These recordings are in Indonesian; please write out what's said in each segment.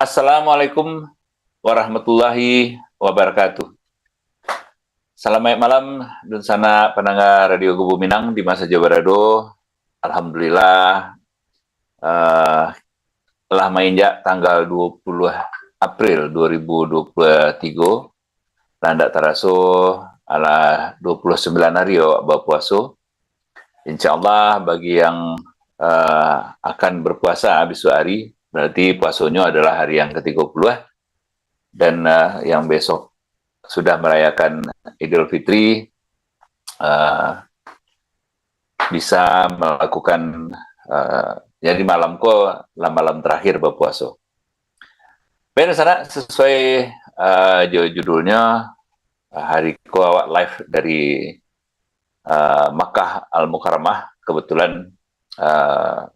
Assalamualaikum warahmatullahi wabarakatuh. Selamat malam dan sana pendengar Radio Gubu Minang di masa Jawa Barado. Alhamdulillah telah menginjak tanggal 20 April 2023. Landak taraso ala 29 hari berpuaso. Insyaallah bagi yang akan berpuasa besok hari, berarti puasanya adalah hari yang ke-30 dan yang besok sudah merayakan Idul Fitri, bisa melakukan jadi malam terakhir berpuasa. Benar sana sesuai judulnya hari ko awak live dari Makkah Al-Mukarramah. Kebetulan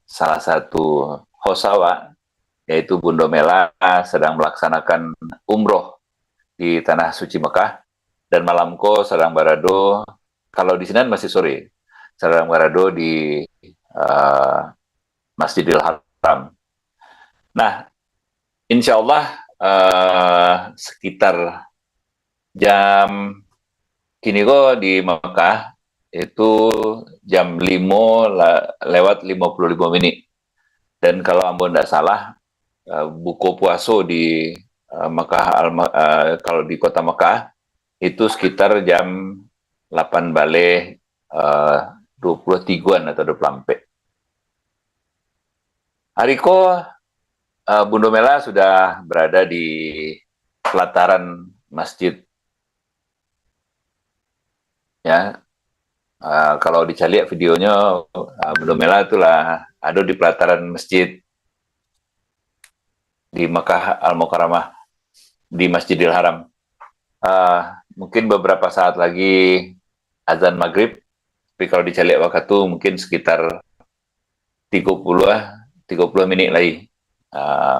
salah satu host awak yaitu Bunda Mela sedang melaksanakan umroh di tanah suci Mekah, dan malamko sedang barado, kalau di sini masih sore, sedang barado di Masjidil Haram. Nah, insya Allah sekitar jam kini kok di Mekah itu jam 5 lewat 55 menit. Dan kalau ambo tidak salah, buku puasa di Mekah, kalau di kota Mekah itu sekitar jam 8 balik 23-an atau 24. Hariko Bunda Mela sudah berada di pelataran masjid. Ya, kalau dicari videonya Bunda Mela itulah ada di pelataran masjid di Makkah Al-Mukarramah di Masjidil Haram. Mungkin beberapa saat lagi azan maghrib, tapi kalau dicari waktu mungkin sekitar 30 menit lagi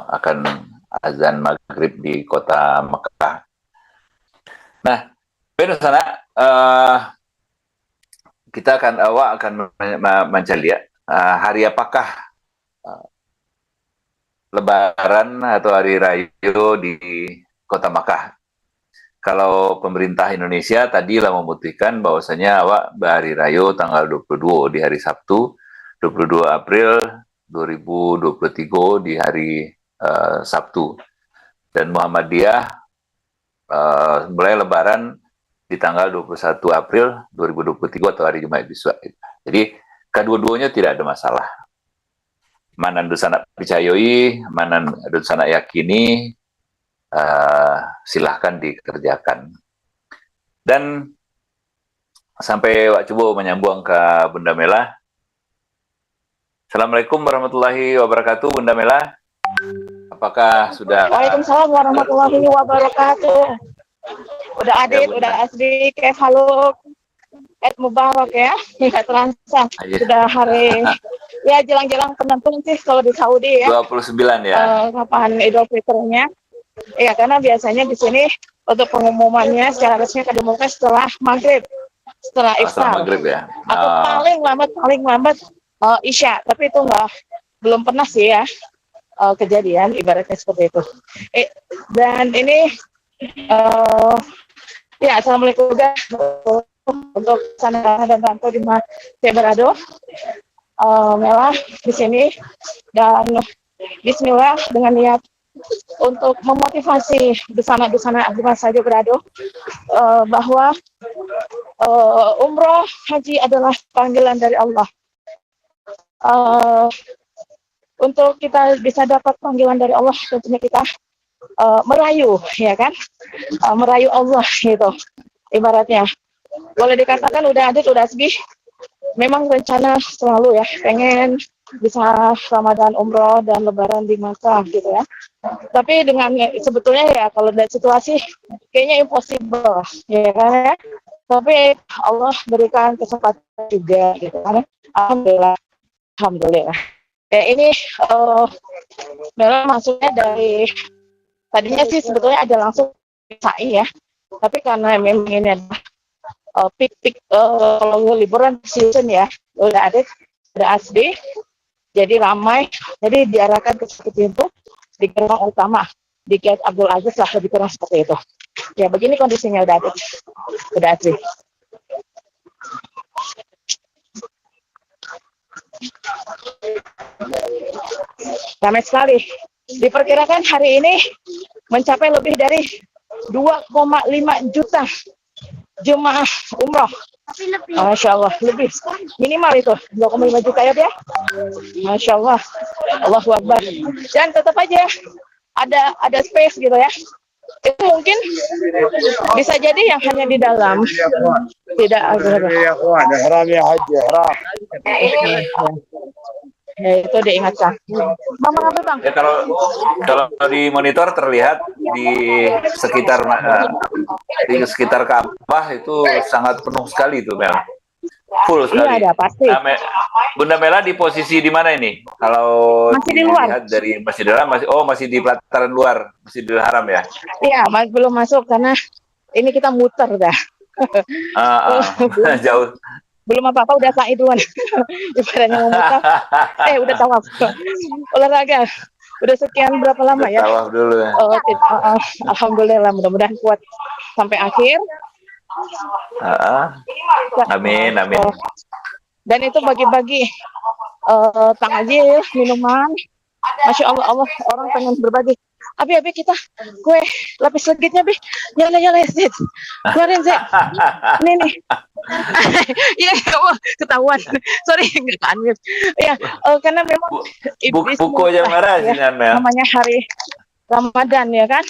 akan azan maghrib di kota Makkah. Nah, pada sana kita akan mencari hari apakah Lebaran atau Hari Raya di Kota Makkah. Kalau pemerintah Indonesia tadi lah memutuskan bahwasanya awak berhari raya tanggal 22 di hari Sabtu, 22 April 2023 di hari Sabtu. Dan Muhammadiyah mulai Lebaran di tanggal 21 April 2023 atau hari Jumat besok. Jadi kedua-duanya tidak ada masalah. Mana sana percayai, mana sana yakini, silahkan dikerjakan. Dan sampai wak coba menyambung ke Bunda Mela. Assalamualaikum warahmatullahi wabarakatuh, Bunda Mela. Apakah sudah? Waalaikumsalam warahmatullahi wabarakatuh. Udah Adit, udah Asri, halo. Mubarak ya, nggak terasa. Sudah hari, ya jelang-jelang penentuan sih kalau di Saudi ya. 29 ya. Kapan Idul Fitrinya? Iya, karena biasanya di sini untuk pengumumannya secara resmi akan dimulai setelah maghrib, setelah iftar. Maghrib ya. Atau paling lambat Isya. Tapi itu belum pernah sih ya kejadian ibaratnya seperti itu. Dan ini ya assalamualaikum juga untuk sana dan Ranto di Masjid Barado, Mela di sini, dan Bismillah dengan niat untuk memotivasi busana di Masjid Barado bahwa umroh haji adalah panggilan dari Allah. Untuk kita bisa dapat panggilan dari Allah, tentunya kita merayu, ya kan? Merayu Allah gitu, ibaratnya. Boleh dikatakan udah Asbi, memang rencana selalu ya, pengen bisa Ramadan, umroh, dan Lebaran di Makkah gitu ya. Tapi dengan sebetulnya ya kalau dari situasi kayaknya impossible ya kan ya. Tapi Allah berikan kesempatan juga gitu kan. Alhamdulillah. Ya ini memang maksudnya dari tadinya sih sebetulnya ada langsung sa'i ya. Tapi karena memang ini adalah peak kalau liburan season ya, udah Asbi, jadi ramai, jadi diarahkan ke satu pintu di gerbang utama di Gate Abdul Aziz lah, lebih kurang seperti itu. Ya begini kondisinya udah asli. Ramai sekali. Diperkirakan hari ini mencapai lebih dari 2,5 juta jemaah umroh. Masya Allah, lebih minimal itu 2,5 juta ya dia. Masya Allah, Allahu Akbar. Dan tetap aja ada space gitu ya. Itu mungkin bisa jadi yang hanya di dalam, tidak ada. Ya, itu diingatkan. Mama apa bang? Ya, kalau di monitor terlihat di sekitar Ka'bah itu sangat penuh sekali itu, Mel. Full sekali. Iya, ada pasti. Nah, Bunda Mela di posisi di mana ini? Kalau masih di luar. Dilihat dari Masjidil Haram, masih di pelataran luar Masjidil Haram ya? Iya, belum masuk karena ini kita muter dah. Jauh. Belum apa-apa udah sa'i duluan. Ibaratnya mau muter. Udah tawaf. Olahraga. Udah sekian berapa lama ya? Tawaf dulu ya. Alhamdulillah, mudah-mudahan kuat sampai akhir. Amin. Dan itu bagi-bagi takjil, minuman. Masya Allah, orang pengen berbagi. Abi kita kue lapis legitnya Bi, nyala Zed, keluarin Zed, ini nih. Iya, kamu ketahuan. Sorry, nggak kangen. Ya, karena memang buku aja marah sih, namanya hari Ramadan ya kan.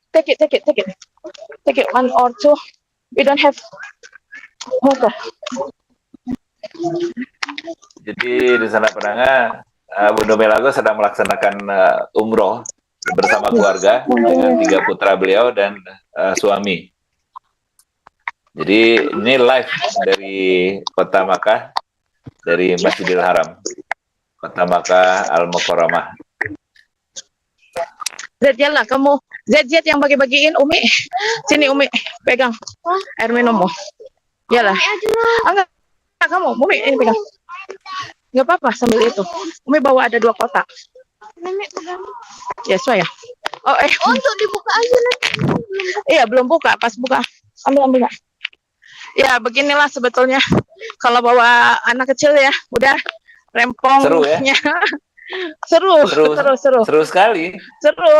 Take it 1 or 2. We don't have motor. Jadi di sana pendengar, Bunda Melago sedang melaksanakan umroh bersama keluarga dengan 3 putra beliau dan suami. Jadi ini live dari Kota Makkah, dari Masjidil Haram, Kota Makkah Al-Mukarramah. Zed, lah kamu. Zed yang bagi-bagiin Umi. Sini Umi, pegang air minummu. Yalah. Enggak, kamu, Umi ini pegang. Nggak apa-apa sambil itu. Umi bawa ada 2 kotak. Nenek pegang. Ya, ya. Untuk dibuka aja nanti. Iya, belum buka. Pas buka, ambil. Ya, beginilah sebetulnya. Kalau bawa anak kecil ya, udah rempong. Seru ya? Seru sekali. Seru.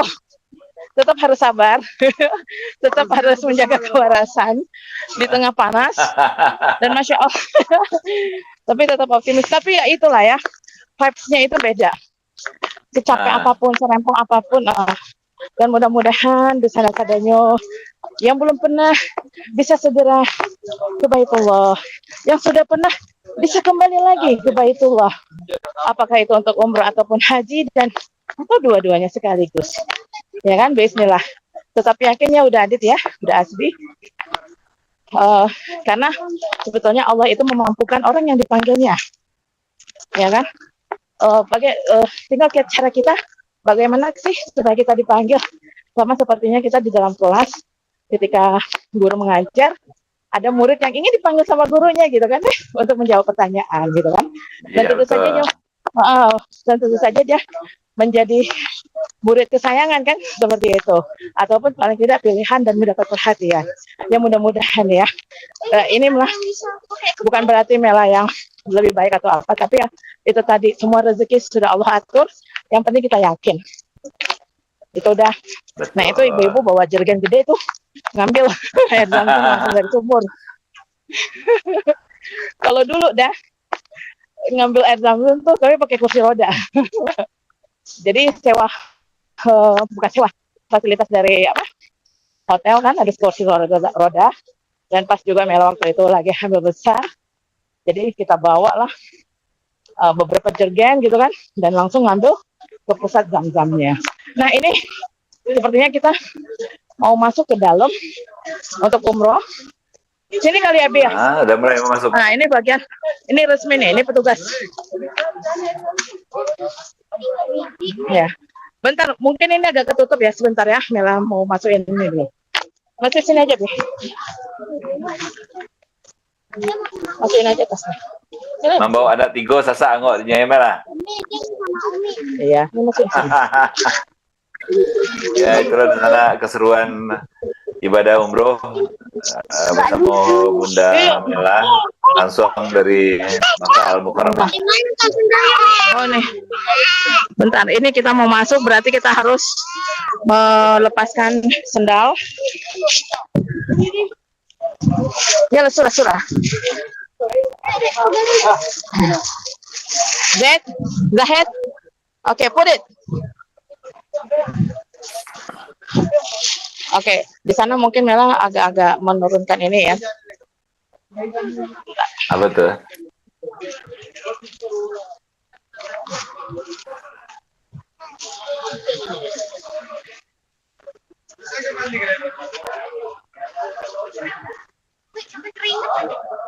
Tetap harus sabar. Tetap harus menjaga kewarasan di tengah panas. Dan Masya Allah. Tapi tetap optimis. Tapi ya itulah ya, vibes-nya itu beda. Secapek apapun, serempong apapun. Dan mudah-mudahan di sana sadanya yang belum pernah bisa segera ke Baitullah. Yang sudah pernah bisa kembali lagi ke Baitullah. Apakah itu untuk umrah ataupun haji atau dua-duanya sekaligus. Ya kan, bismillah. Tetap yakinnya udah Adit ya, udah Asbi. Karena sebetulnya Allah itu memampukan orang yang dipanggilnya. Ya kan? Tinggal cara kita bagaimana sih supaya kita dipanggil. Sama sepertinya kita di dalam kelas ketika guru mengajar, ada murid yang ingin dipanggil sama gurunya gitu kan, untuk menjawab pertanyaan gitu kan. Dan tentu saja dia menjadi murid kesayangan kan, seperti itu. Ataupun paling tidak pilihan dan mendapat perhatian. Ya mudah-mudahan ya. Ini bukan berarti Mela yang lebih baik atau apa, tapi ya itu tadi, semua rezeki sudah Allah atur. Yang penting kita yakin. Itu udah. Betul. Nah itu ibu-ibu bawa jerigen gede tuh, ngambil air zam-zam langsung dari sumur. Kalau dulu dah ngambil air zam-zam tuh kami pakai kursi roda. Jadi bukan sewa, fasilitas dari hotel kan, ada kursi roda. Dan pas juga Mela waktu itu lagi hamil besar, jadi kita bawa lah beberapa jerigen gitu kan, dan langsung ngambil ke pusat zam-zamnya. Nah ini sepertinya kita mau masuk ke dalam untuk umroh. Sini kali ya Bi ya. Udah mulai masuk. Nah ini bagian, ini resmi nih, ini petugas. Ya, bentar, mungkin ini agak ketutup ya, sebentar ya, Mela mau masukin ini dulu. Masuk sini aja Bi. Masukin aja tasnya. Membawa anak tigo sasa angok nyai merah. Iya, ini masukin sini. Ya itulah sana keseruan ibadah umroh bersama Bunda Mela langsung dari Makkah Al Mukarramah. Oh nih, bentar. Ini kita mau masuk, berarti kita harus melepaskan sendal. Ya, surah. Zahid. Oke, put it. Oke, di sana mungkin Mela agak-agak menurunkan ini ya. Apa tuh?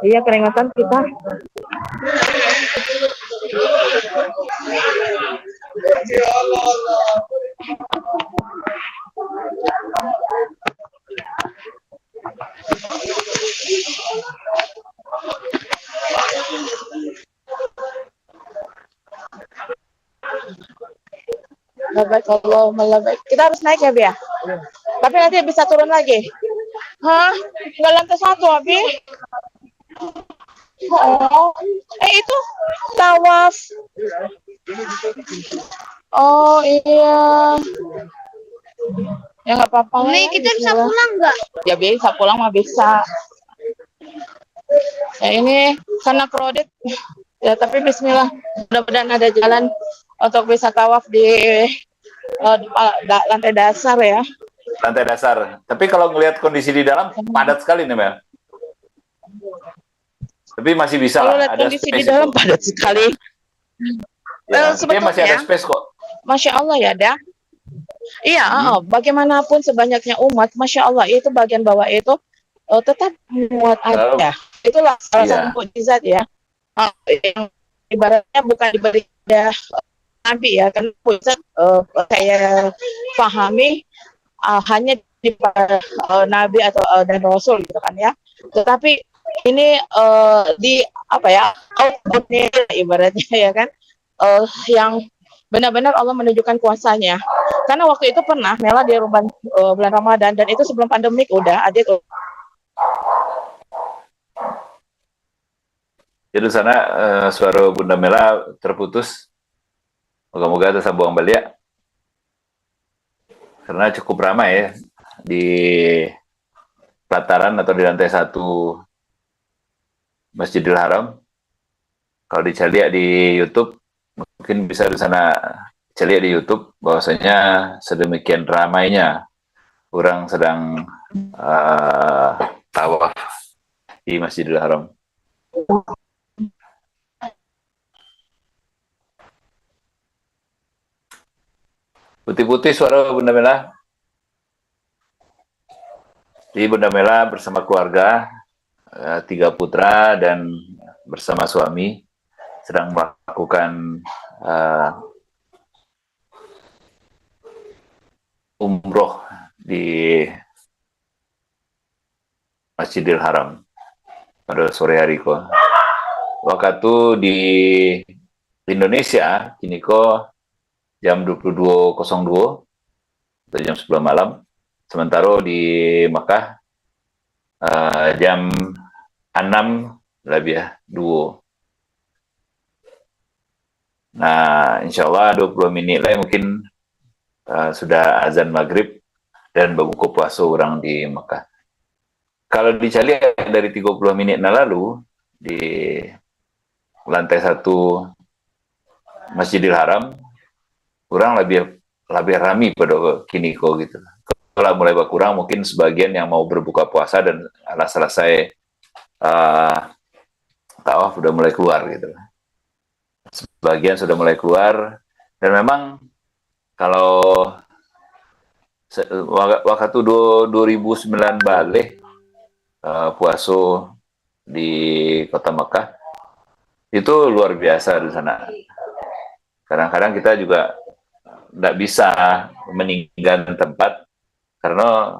Iya, keringatan kita. Labbaik Allahumma labbaik. Kita harus naik ya, Bia? Tapi nanti bisa turun lagi. Hah? Nggak lantai 1, Abi? Oh, itu tawaf. Oh iya. Ya nggak apa-apa lah. Nih, kita bisa pulang nggak? Ya bisa pulang mah bisa. Ya ini karena crowded. Ya tapi Bismillah. Mudah-mudahan ada jalan untuk bisa tawaf di lantai dasar ya. Lantai dasar. Tapi kalau ngelihat kondisi di dalam padat sekali nih Mel. Tapi masih bisa Kalau lah. lihat Ada kondisi di space dalam itu. padat sekali. Ya, tapi Sebetulnya masih ada space kok. Masya Allah ya, dah. Iya, bagaimanapun sebanyaknya umat, Masya Allah, itu bagian bawah itu tetap muat aja. Itulah salah satu mukjizat ya. Yang ibaratnya bukan diberi Nabi ya, kan mukjizat saya pahami hanya di Nabi atau dan Rasul gitu kan ya. Tetapi ini di apa ya, ibaratnya ya kan, yang benar-benar Allah menunjukkan kuasanya. Karena waktu itu pernah Mela di bulan Ramadan, dan itu sebelum pandemik udah ada tuh. Jadi sana suara Bunda Mela terputus. Moga-moga tersambung kembali ya. Karena cukup ramai ya di pelataran atau di lantai 1 Masjidil Haram. Kalau dicari di YouTube, mungkin bisa di sana cari di YouTube bahwasanya sedemikian ramainya orang sedang tawaf di Masjidil Haram. Putih-putih suara Bunda Mela. Jadi Bunda Mela bersama keluarga, 3 putra dan bersama suami sedang melakukan umroh di Masjidil Haram pada sore hari kok. Waktu di Indonesia kini kok jam 22.02 atau jam 10 malam. Sementara di Makkah jam 6 lebih ya, 2. Nah, insya Allah 20 menit lah mungkin sudah azan maghrib dan berbuka puasa orang di Makkah. Kalau dicari dari 30 menit lalu di lantai 1 Masjidil Haram, orang lebih rami pada kini kok gitu. Kalau mulai berkurang, mungkin sebagian yang mau berbuka puasa dan selesai tawaf udah mulai keluar gitu. Sebagian sudah mulai keluar, dan memang kalau waktu 2009 balik puasa di kota Mekah itu luar biasa di sana. Kadang-kadang kita juga tidak bisa meninggalkan tempat karena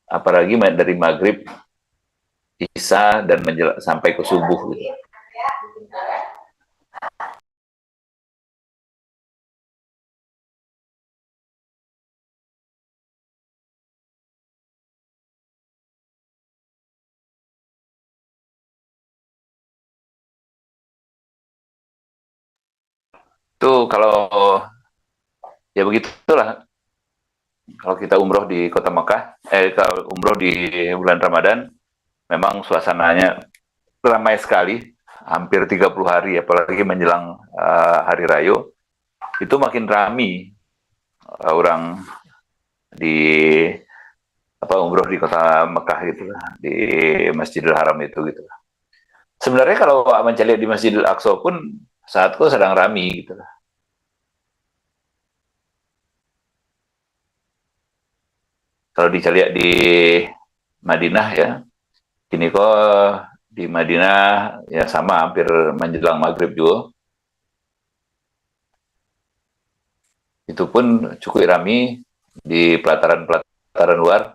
apalagi dari maghrib Isya dan sampai ke subuh gitu. Itu kalau ya begitulah, kalau kita umroh di kota Mekah, kalau umroh di bulan Ramadan, memang suasananya ramai sekali, hampir 30 hari, apalagi menjelang Hari Raya, itu makin ramai orang di umroh di kota Mekah gitu lah, di Masjidil Haram itu gitu. Sebenarnya kalau mencari di Masjidil Aqsa pun saatku sedang ramai gitu lah. Kalau dicari di Madinah ya, kini kok di Madinah ya sama, hampir menjelang maghrib juga. Itu pun cukup ramai di pelataran luar.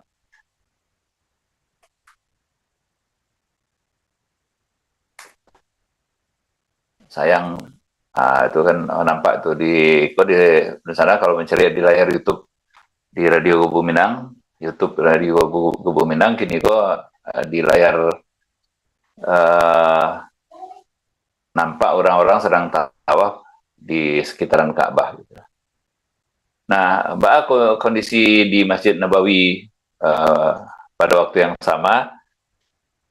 Sayang, itu kan nampak tuh di sana kalau mencari di layar YouTube di Radio Kubu Minang, YouTube Radio Kubu Minang, kini kok di layar nampak orang-orang sedang tawaf di sekitaran Ka'bah gitu. Nah, Mbak, kondisi di Masjid Nabawi pada waktu yang sama.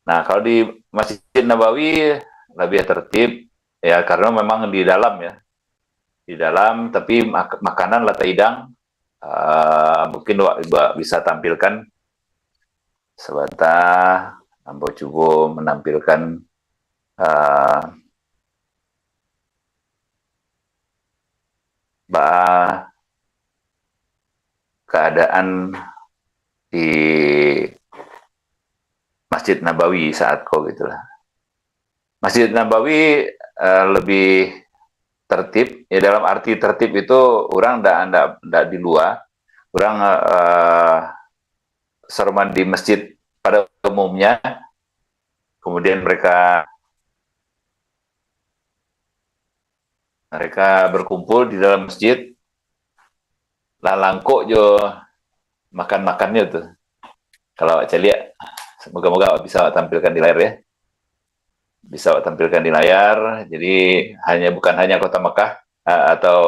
Nah, kalau di Masjid Nabawi lebih tertib ya, karena memang di dalam ya, di dalam, tapi makanan lata hidang mungkin Mbak bisa tampilkan sebentar. Ambo coba menampilkan Mbak, keadaan di Masjid Nabawi saat kau gitulah. Masjid Nabawi lebih tertib ya, dalam arti tertib itu orang ndak di luar, orang serman di masjid pada umumnya, kemudian mereka berkumpul di dalam masjid, lah langkok jo makan-makannya tuh. Kalau saya lihat, semoga-moga bisa tampilkan di layar ya. Bisa tampilkan di layar. Jadi bukan hanya kota Mekah atau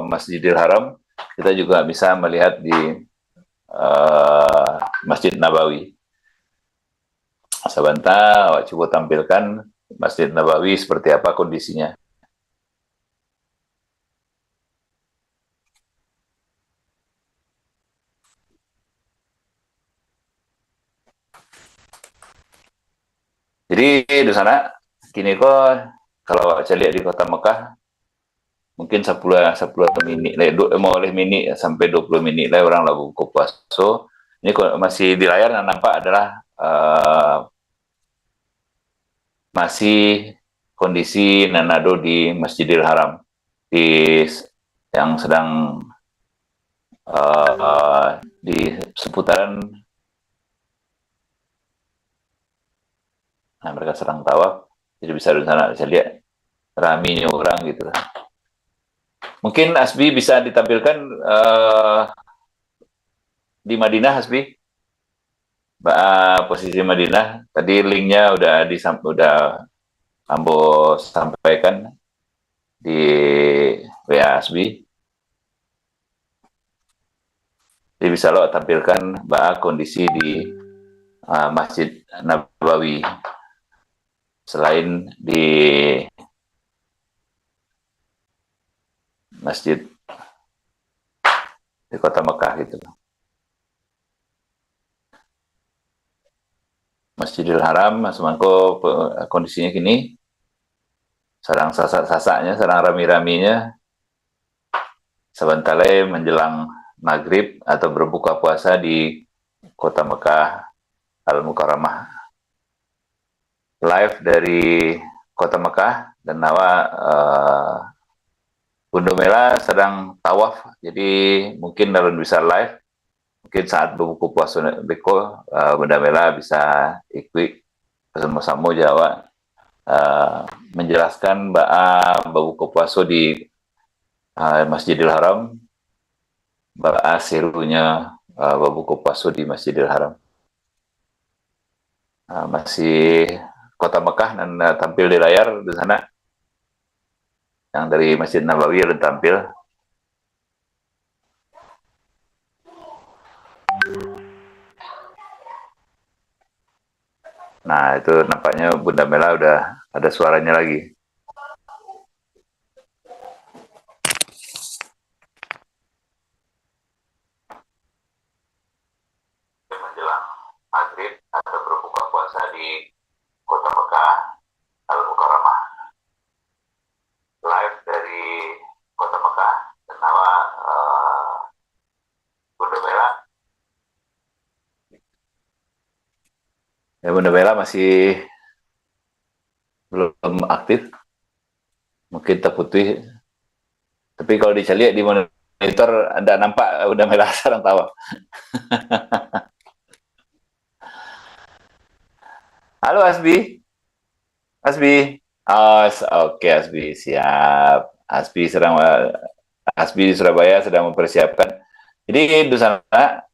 Masjidil Haram, kita juga bisa melihat di Masjid Nabawi. Sebentar, coba tampilkan Masjid Nabawi seperti apa kondisinya. Jadi di sana kini kok kalau saya lihat di kota Mekah mungkin 10 menit mau oleh menit sampai 20 menit lah orang lagu buka puasa. Ini masih di layar yang nampak adalah masih kondisi nanado di Masjidil Haram, di yang sedang di seputaran. Nah, mereka sedang tawaf, jadi bisa di sana bisa lihat raminya orang gitu. Mungkin Asbi bisa ditampilkan di Madinah, Asbi. Posisi Madinah tadi linknya udah Ambo sampaikan di WA Asbi. Jadi bisa lo tampilkan kondisi di Masjid Nabawi selain di masjid di kota Mekah gitu. Masjidil Haram, semangko kondisinya gini, sedang sasak-sasaknya, sedang rami-raminya, sebentar lagi menjelang maghrib atau berbuka puasa di kota Mekah Al-Mukarramah. Live dari kota Mekah, dan Bunda Mela sedang tawaf, jadi mungkin dalam bisa live. Mungkin saat berbuka puasa Bunda Mela bisa ikut bersama-sama Jawa menjelaskan babuka puasa di Masjidil Haram, serunya babuka puasa di Masjidil Haram. Masih Kota Mekah dan tampil di layar di sana. Yang dari Masjid Nabawi ada tampil. Nah, itu nampaknya Bunda Mela udah ada suaranya lagi. Menjelang maghrib atau berbuka puasa di Kota Mekah, Al-Mukarramah. Live dari Kota Mekah, bernama Bunda Mela. Ya, Bunda Mela masih belum aktif, mungkin terputih. Tapi kalau dicari di monitor, Anda nampak Bunda Mela sarang tawa. Halo Asbi, Asbi. Oh, oke Asbi, siap. Asbi di Surabaya sedang mempersiapkan. Jadi di sana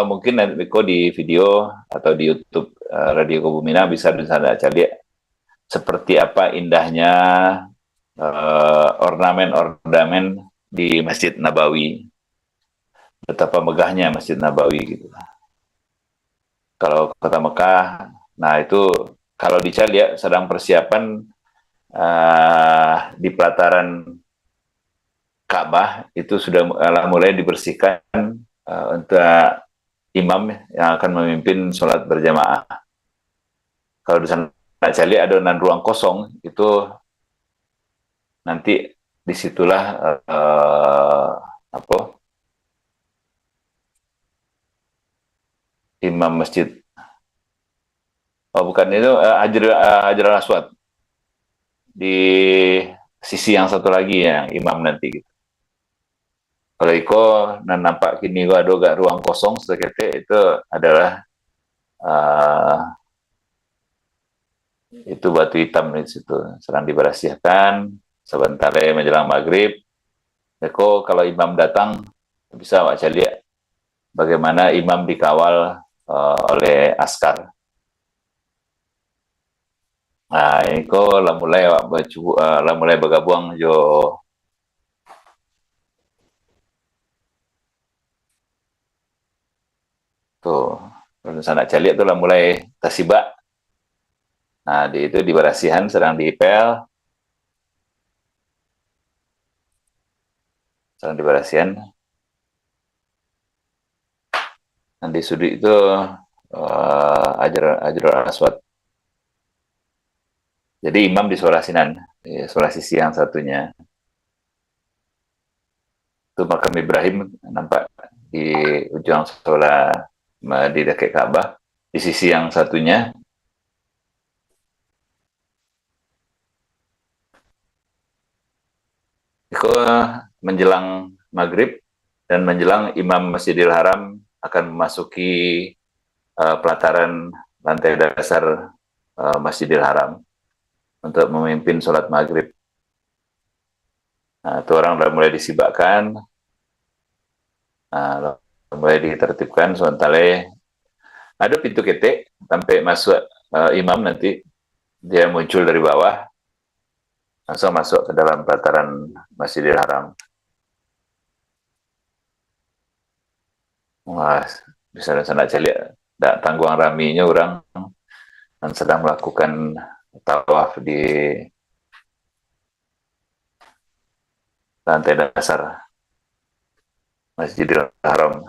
mungkin nanti di video atau di YouTube Radio Kebumina bisa di sana cari seperti apa indahnya ornamen-ornamen di Masjid Nabawi. Betapa megahnya Masjid Nabawi gitu. Kalau Kota Mekah, nah itu kalau dicari ya sedang persiapan di pelataran Ka'bah itu sudah mulai dibersihkan untuk imam yang akan memimpin sholat berjamaah. Kalau di sana cari adonan ruang kosong itu nanti disitulah imam masjid. Oh bukan itu Hajar Aswad di sisi yang satu lagi ya imam nanti gitu. Kalau iko nampak kini gua ada gak ruang kosong sekete itu adalah itu batu hitam di situ sedang dibersihkan sebentar menjelang maghrib. Eko kalau imam datang bisa baca lihat bagaimana imam dikawal oleh askar. Nah, ini kok lah mulai bergabung jo tuh sana caliak tuh lah mulai tersibak. Nah, itu di berasihan sedang diipel. Sedang di berasihan. Dan di sudut itu Hajar Aswad. Jadi imam di sebelah sinan, di sebelah sisi yang satunya. Itu makam Ibrahim nampak di ujung sebelah di dekat Ka'bah. Di sisi yang satunya itu menjelang maghrib dan menjelang imam Masjidil Haram akan memasuki pelataran lantai dasar Masjidil Haram untuk memimpin sholat maghrib. Nah, itu orang sudah mulai disibakkan, mulai ditertibkan, sementara ada pintu ketek sampai masuk imam nanti dia muncul dari bawah, langsung masuk ke dalam pelataran Masjidil Haram. Wah, bisa sana cari tangguang raminya orang yang sedang melakukan tawaf di lantai dasar Masjidil Haram.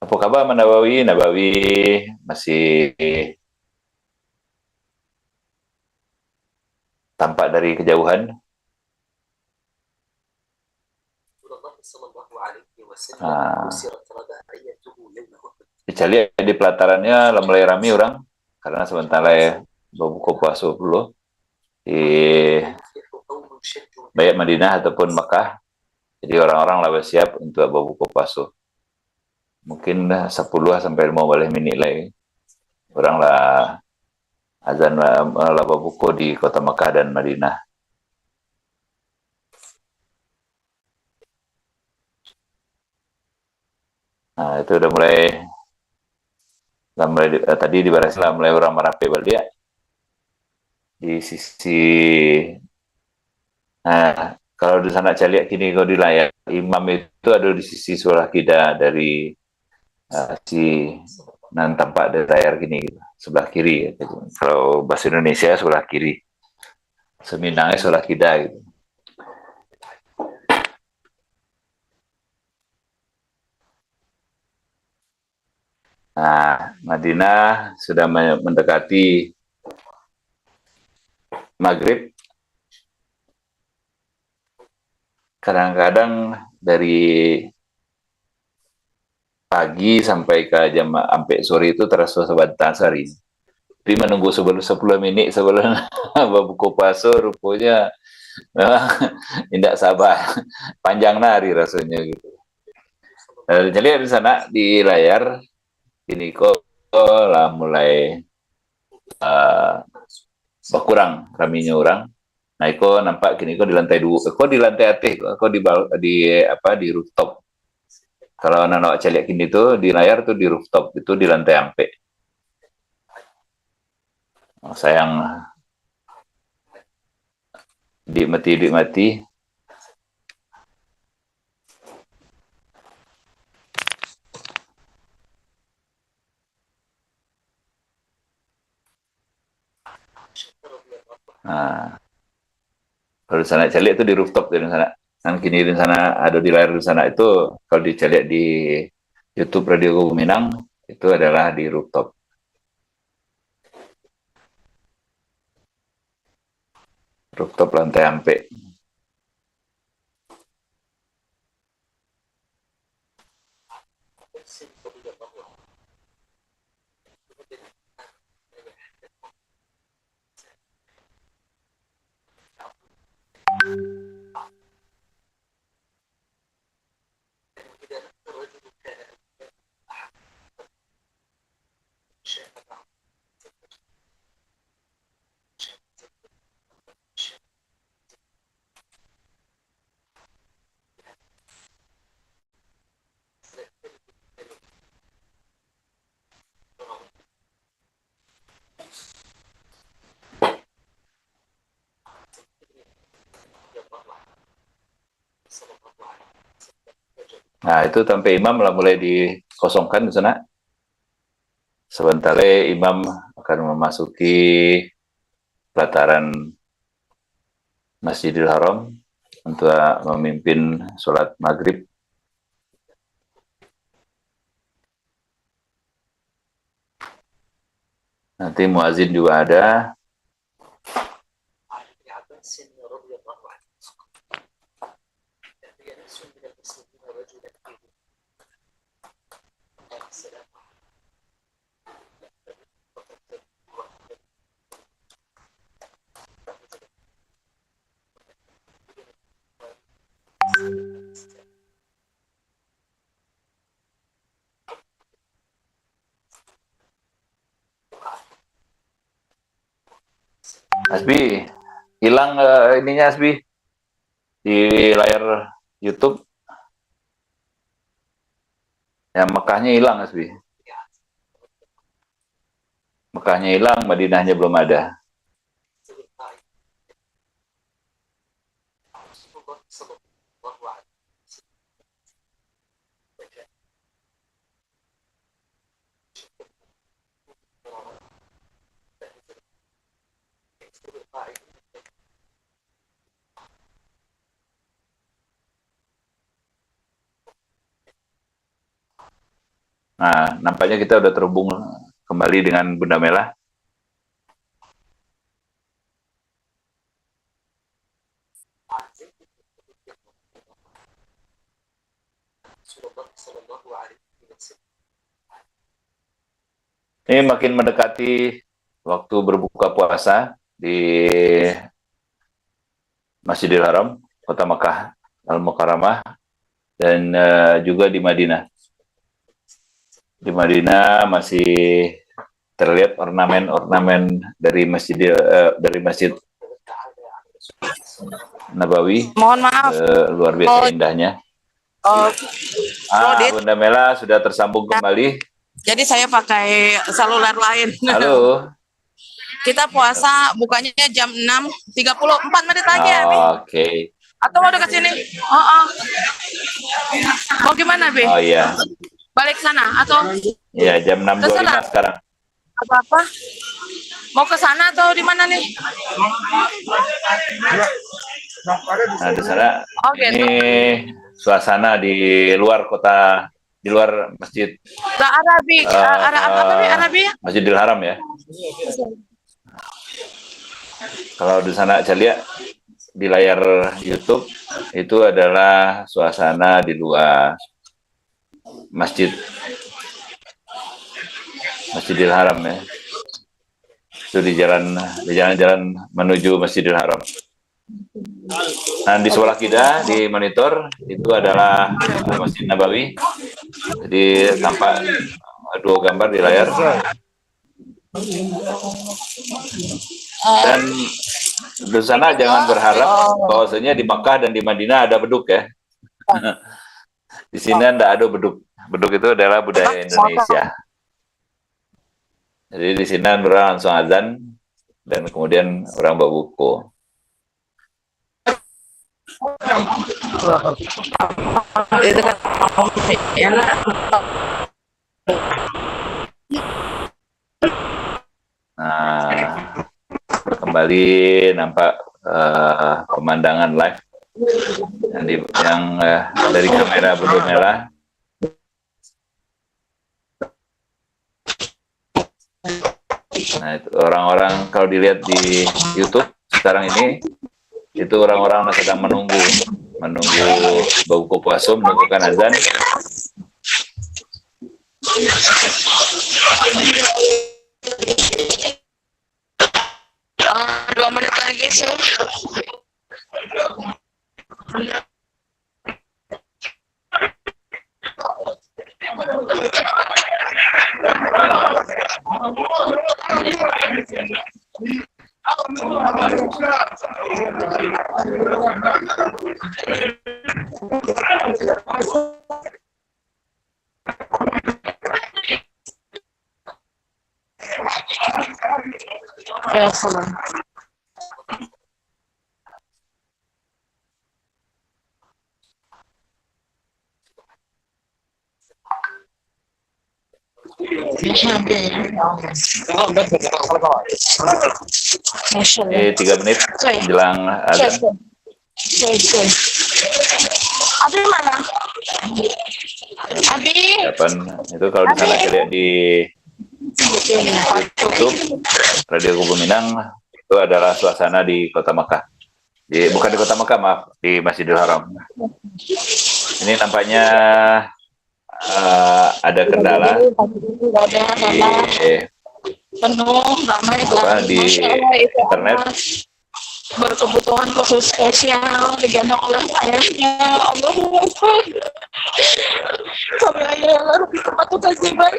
Apa kabar Nabawi? Nabawi masih tampak dari kejauhan. Dicari di pelatarannya mulai ramai orang karena sementara berbuka puasa dulu di baik Madinah ataupun Mekah Jadi orang-orang lah bersiap untuk berbuka puasa. Mungkin 10 sampai 15 menit lagi. Orang lah azan lah berbuka di kota Mekah dan Madinah. Nah, itu udah mulai tadi di Baris lah mulai orang merapi balik ya. Di sisi nah, kalau di sana saya lihat kini kalau di layar imam itu ada di sisi sebelah kiri dari si nan tampak dari layar gini gitu. Sebelah kiri gitu. Kalau bahasa Indonesia sebelah kiri, Seminangnya sebelah kiri gitu. Nah, Madinah sudah mendekati maghrib. Kadang-kadang dari pagi sampai ke sampai sore itu terasa sebentar sehari. Tapi menunggu 10 menit sebelum berbuka puasa rupanya memang tidak sabar. Panjang hari rasanya gitu. Jadi di sana di layar ini kok lah mulai berkurang raminya orang. Nah, iko nampak kini kok di lantai 2, kok di lantai atas, kok di rooftop. Kalau anak saya lihat kini tuh di layar tuh di rooftop, itu di lantai ampe. Oh, sayang dinikmati. Nah, kalau di sana saya lihat itu di rooftop di sana. Kan kini di sana ada di layar di sana itu kalau dicari di YouTube Radio Guminang itu adalah di rooftop. Rooftop lantai ampe. Nah, itu sampai imam lah mulai dikosongkan di sana. Sebentar imam akan memasuki pelataran Masjidil Haram untuk memimpin sholat maghrib. Nanti muazin juga ada. Asbi, hilang ininya Asbi di layar YouTube. Ya, Mekahnya hilang Asbi. Mekahnya hilang, Madinahnya belum ada. Nah, nampaknya kita udah terhubung kembali dengan Bunda Mela. Ini makin mendekati waktu berbuka puasa di Masjidil Haram, Kota Mekah. Al-Mukarramah, dan juga di Madinah. Di Madinah masih terlihat ornamen-ornamen dari Masjid Nabawi. Mohon maaf. Luar biasa indahnya. Bunda Mela sudah tersambung kembali. Jadi saya pakai seluler lain. Halo. Kita puasa bukanya jam 6.34 menit lagi ya, Bi? Oke. Atau mau dekat sini? Mau gimana, Bi? Oh iya. Balik sana atau? Iya, jam 6.25 sekarang. Apa-apa? Mau ke sana atau di mana nih? Nah, di sana ini suasana di luar kota, di luar masjid. Arabi? Masjidil Haram ya. Kalau di sana saya lihat di layar YouTube itu adalah suasana di luar Masjidil Haram ya. Itu di jalan-jalan menuju Masjidil Haram. Dan di sebelah kita di monitor itu adalah Masjid Nabawi. Jadi tampak dua gambar di layar. Dan di sana jangan berharap bahwasanya di Makkah dan di Madinah ada beduk ya. Di sini tidak ada beduk. Beduk itu adalah budaya Indonesia. Jadi di sini orang langsung azan dan kemudian orang bawa buku. Nah, kembali nampak pemandangan live yang dari kamera Bunda Mela. Nah, itu orang-orang kalau dilihat di YouTube sekarang ini itu orang-orang sedang menunggu buka puasa, menunggukan azan. Dua menit lagi sih. Ya, salam. Ini 3 menit menjelang azan. Abi mana? Abi. Itu kalau di sana lihat di YouTube Radio Kubu Minang itu adalah suasana di Kota Mekah. Bukan di Kota Mekah, maaf, di Masjidil Haram. Ini nampaknya ada kendala di internet. Berkebutuhan khusus spesial digendong oleh ayahnya. Allahumma kami ayah lebih tempat kewajiban.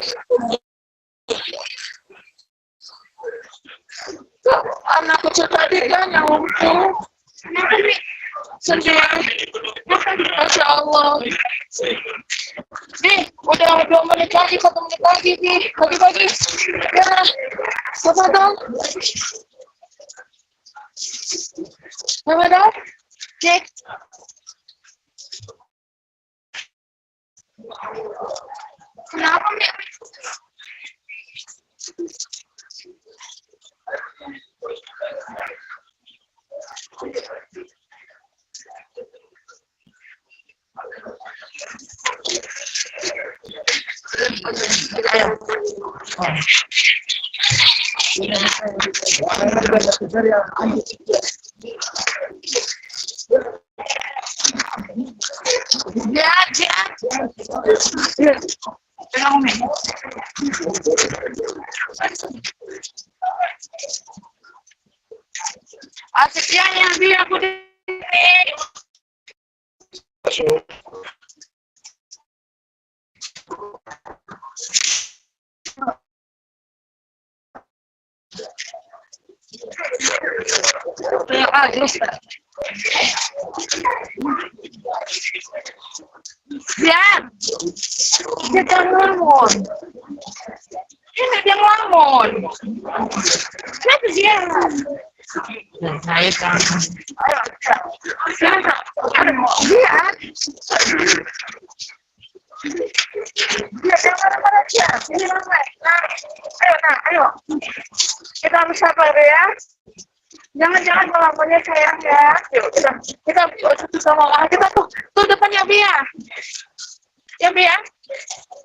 Anak kecil tadi kan yang untuk sendiri. Masya Allah. Nih, udah 2 menit lagi, 1 menit lagi nih. Bagi-bagi. Ya, apa dong? Apa dong? Cek. Kenapa nih? Asiknya dia aku di Biar dia jangan ngelamun. Ini dia ngelamun. Kenapa dia? Saya kan. Ayo, biar. Dia jangan marah-marah dia. Ini mama. Ayo. Kita harus sabar ya. Jangan melamunnya sayang ya. Yuk, kita satu sama Allah. Kita tuh depannya Bia. Ya Bia.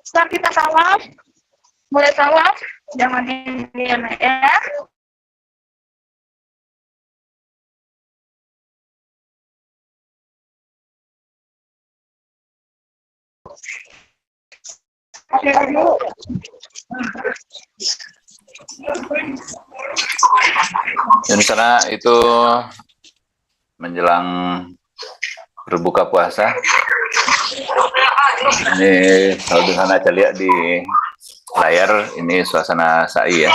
Setelah kita tawaf, mulai tawaf, jangan diam ya. Dan di sana itu menjelang berbuka puasa. Ini kalau di sana saya lihat di layar, ini suasana sa'i ya.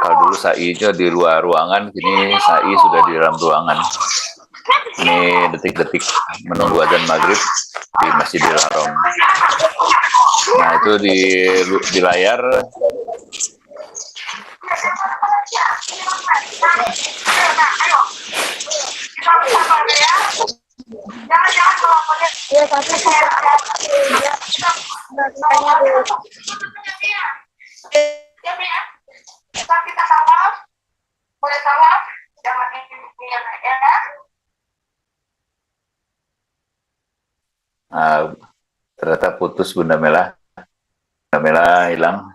Kalau dulu sa'i itu di luar ruangan, kini sa'i sudah di dalam ruangan. Ini detik-detik menunggu azan maghrib di Masjidil Haram. Nah itu di layar ternyata putus Bunda Mela. Bunda Mela hilang.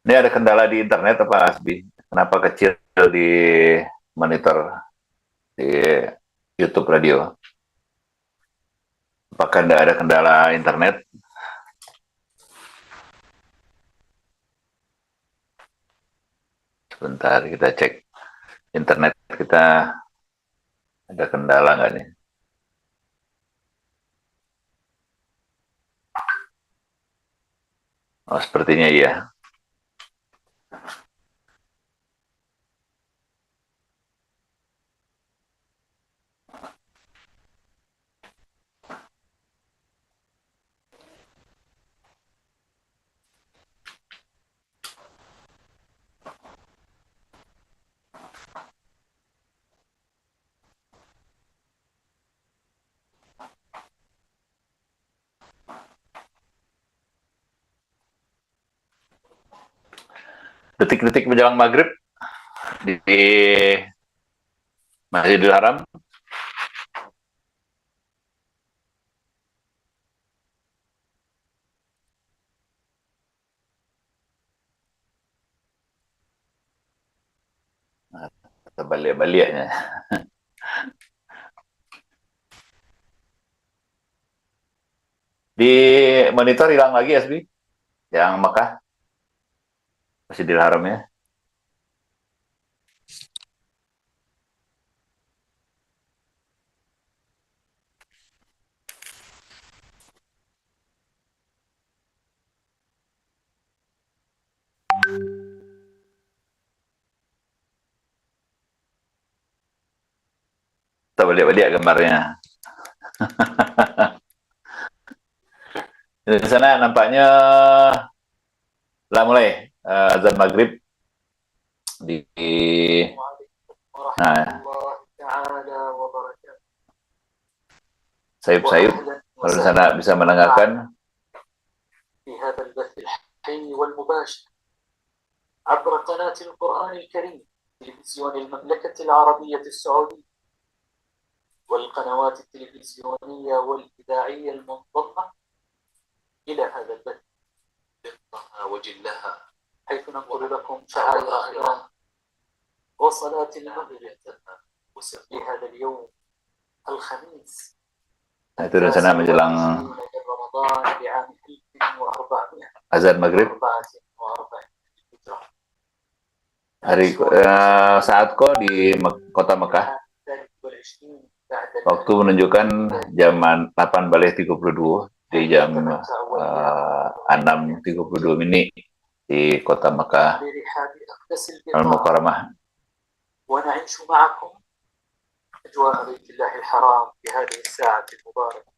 Ini ada kendala di internet apa Asbi? Kenapa kecil di monitor di YouTube radio? Apakah tidak ada kendala internet? Sebentar kita cek internet kita ada kendala nggak nih? Oh sepertinya iya. Detik-detik menjelang maghrib di Masjidil Haram. Nah, terbalik-baliknya. Di monitor hilang lagi Asbi, yang Mekah, Masjidil Haram ya. Terbalik-balik gambarnya. Di sana nampaknya lah mulai azan maghrib nah sayup-sayup kalau di sana bisa mendengarkan. في هذا البث الحي والمباشر عبر قناة القرآن الكريم تلفزيون المملكة العربية السعودية والقنوات التلفزيونية والإذاعية المنضمة إلى هذا البث دقها وجلها حيث ننقل لكم شعائر الله وصلاة المغرب في هذا اليوم الخميس. Nah, itu di sana menjelang azan maghrib. 44 هجرة. Hari saat kok di kota Mekah, waktu menunjukkan jam 8:32 di jam 6:32 di kota Mekah Al-Mukarramah. ونعيش معكم أجواء بيت الله الحرام في هذه الساعة المباركة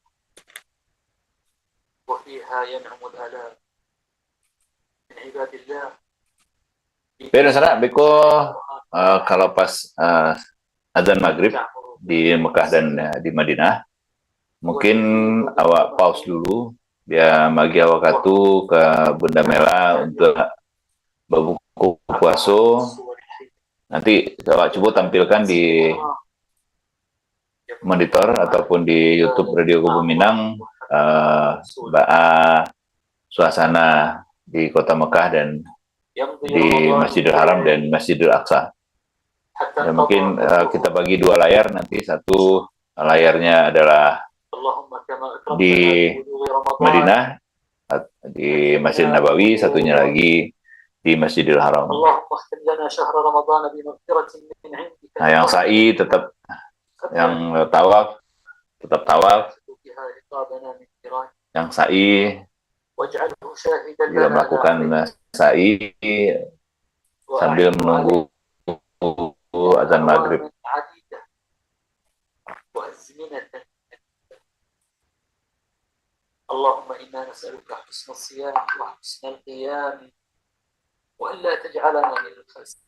وفيها ينعم الآلاف من عباد الله. Beda sana, Beko kalau pas azan maghrib di Mekah dan di Madinah, mungkin awak pause dulu, biar bagi awak katu ke Bunda Mela untuk berbuka puasa. Nanti awak coba tampilkan di monitor ataupun di YouTube Radio Kubu Minang suasana di kota Mekah dan di Masjidil Haram dan Masjidil Aqsa. Dan mungkin kita bagi dua layar, nanti satu layarnya adalah di Madinah, di Masjid Nabawi, satunya lagi di Masjidil Haram. Nah, yang sa'i tetap, yang tawaf tetap tawaf, yang sa'i juga melakukan sa'i sambil menunggu azan maghrib. اللهم إنا نسألك حسن الصيام وحسن القيام وألا تجعلنا من الخاسرين.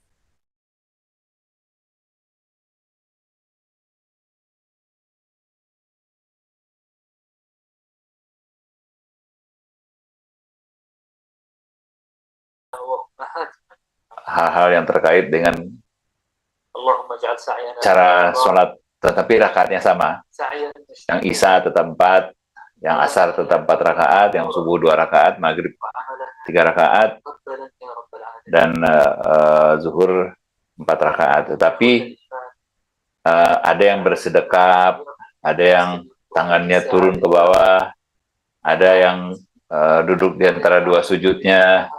Hal-hal yang terkait dengan cara sholat, tetapi rakaatnya sama. Yang Isya tetap 4, yang Asar tetap 4 rakaat, yang Subuh 2 rakaat, Maghrib 3 rakaat, dan Zuhur 4 rakaat. Tetapi ada yang bersedekap, ada yang tangannya turun ke bawah, ada yang duduk di antara dua sujudnya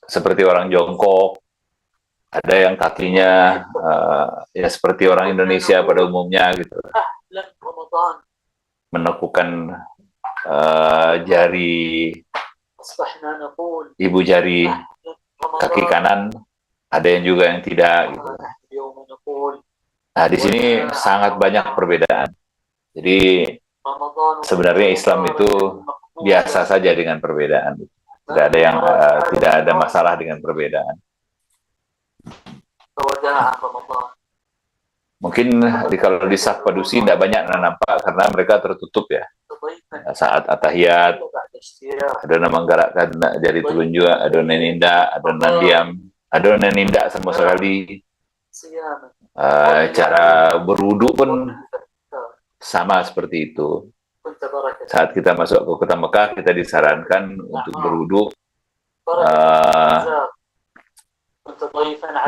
seperti orang jongkok, ada yang kakinya ya seperti orang Indonesia pada umumnya gitu, menekukan jari ibu jari kaki kanan, ada yang juga yang tidak gitu. Nah, di sini sangat banyak perbedaan. Jadi sebenarnya Islam itu biasa saja dengan perbedaan. Tidak ada yang tidak ada masalah dengan perbedaan. Mungkin kalau di saf padusi tidak banyak nampak karena mereka tertutup ya. Saat atahiyat, ada nama menggerakkan jari telunjuk, ada neninda, ada diam, ada neninda sama sekali. Cara berwudu pun sama seperti itu. Saat kita masuk ke kota Mekah, kita disarankan untuk berwudu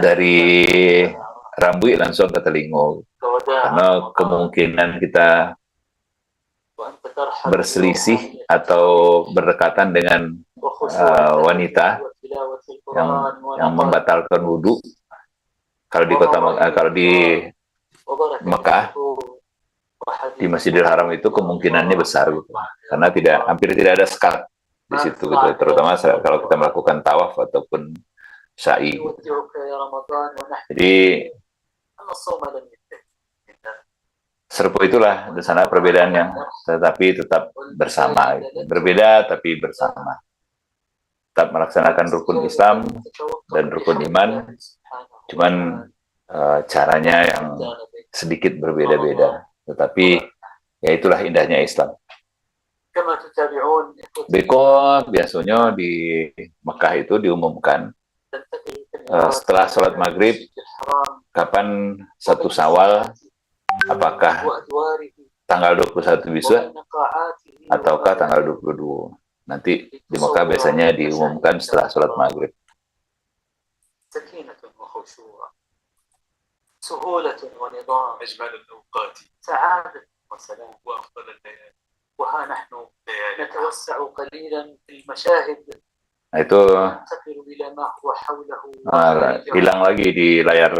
dari rambut langsung ke telinga, karena kemungkinan kita berselisih atau berdekatan dengan wanita yang membatalkan wudu. Kalau di kota kalau di Mekah, di Masjidil Haram itu kemungkinannya besar gitu, karena hampir tidak ada sekat di situ gitu, terutama kalau kita melakukan tawaf ataupun sa'i gitu. Jadi serupa itulah di sana perbedaannya, tetapi tetap bersama gitu. Berbeda tapi bersama, tetap melaksanakan rukun Islam dan rukun iman, cuman caranya yang sedikit berbeda-beda. Tetapi ya itulah indahnya Islam. Beko biasanya di Mekah itu diumumkan setelah sholat maghrib, kapan 1 Syawal, apakah tanggal 21 bisa ataukah tanggal 22. Nanti di Mekah biasanya diumumkan setelah sholat maghrib. سهولة ونظام أجمل الأوقات سعادة وسلام وأفضل الليالي وها نحن نتوسع قليلا في المشاهد Nah, itu ننتقل إلى ما هو حوله hilang lagi di layar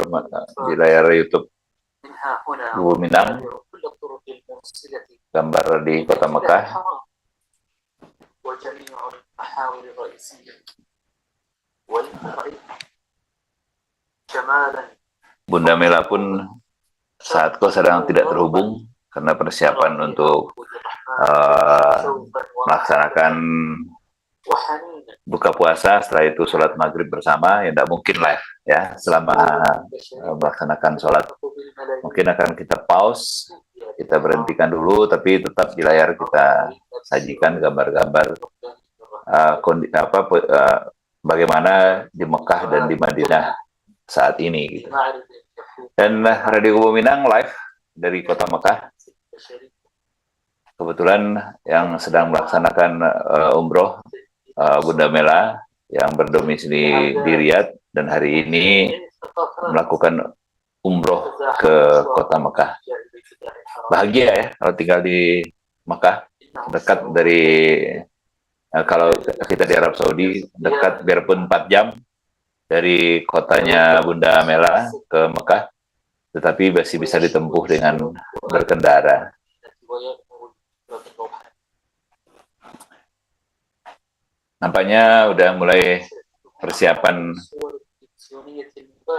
YouTube من ها هنا Gubuk Minang, كل الطرق الموصلة gambar di kota Mekah. وجميع المحاور الرئيسية والمرئية جمالا. Bunda Mela pun saat kau sedang tidak terhubung karena persiapan untuk melaksanakan buka puasa, setelah itu sholat maghrib bersama, ya tidak mungkin live ya selama melaksanakan sholat. Mungkin akan kita pause, kita berhentikan dulu, tapi tetap di layar kita sajikan gambar-gambar bagaimana di Mekah dan di Madinah saat ini gitu. Dan Radio Gubuk Minang live dari kota Mekah. Kebetulan yang sedang melaksanakan umroh Bunda Mela yang berdomisili di Riyadh dan hari ini melakukan umroh ke kota Mekah. Bahagia ya kalau tinggal di Mekah, dekat dari kalau kita di Arab Saudi, dekat biarpun 4 jam dari kotanya Bunda Mela ke Mekah, tetapi masih bisa ditempuh dengan berkendara. Nampaknya udah mulai persiapan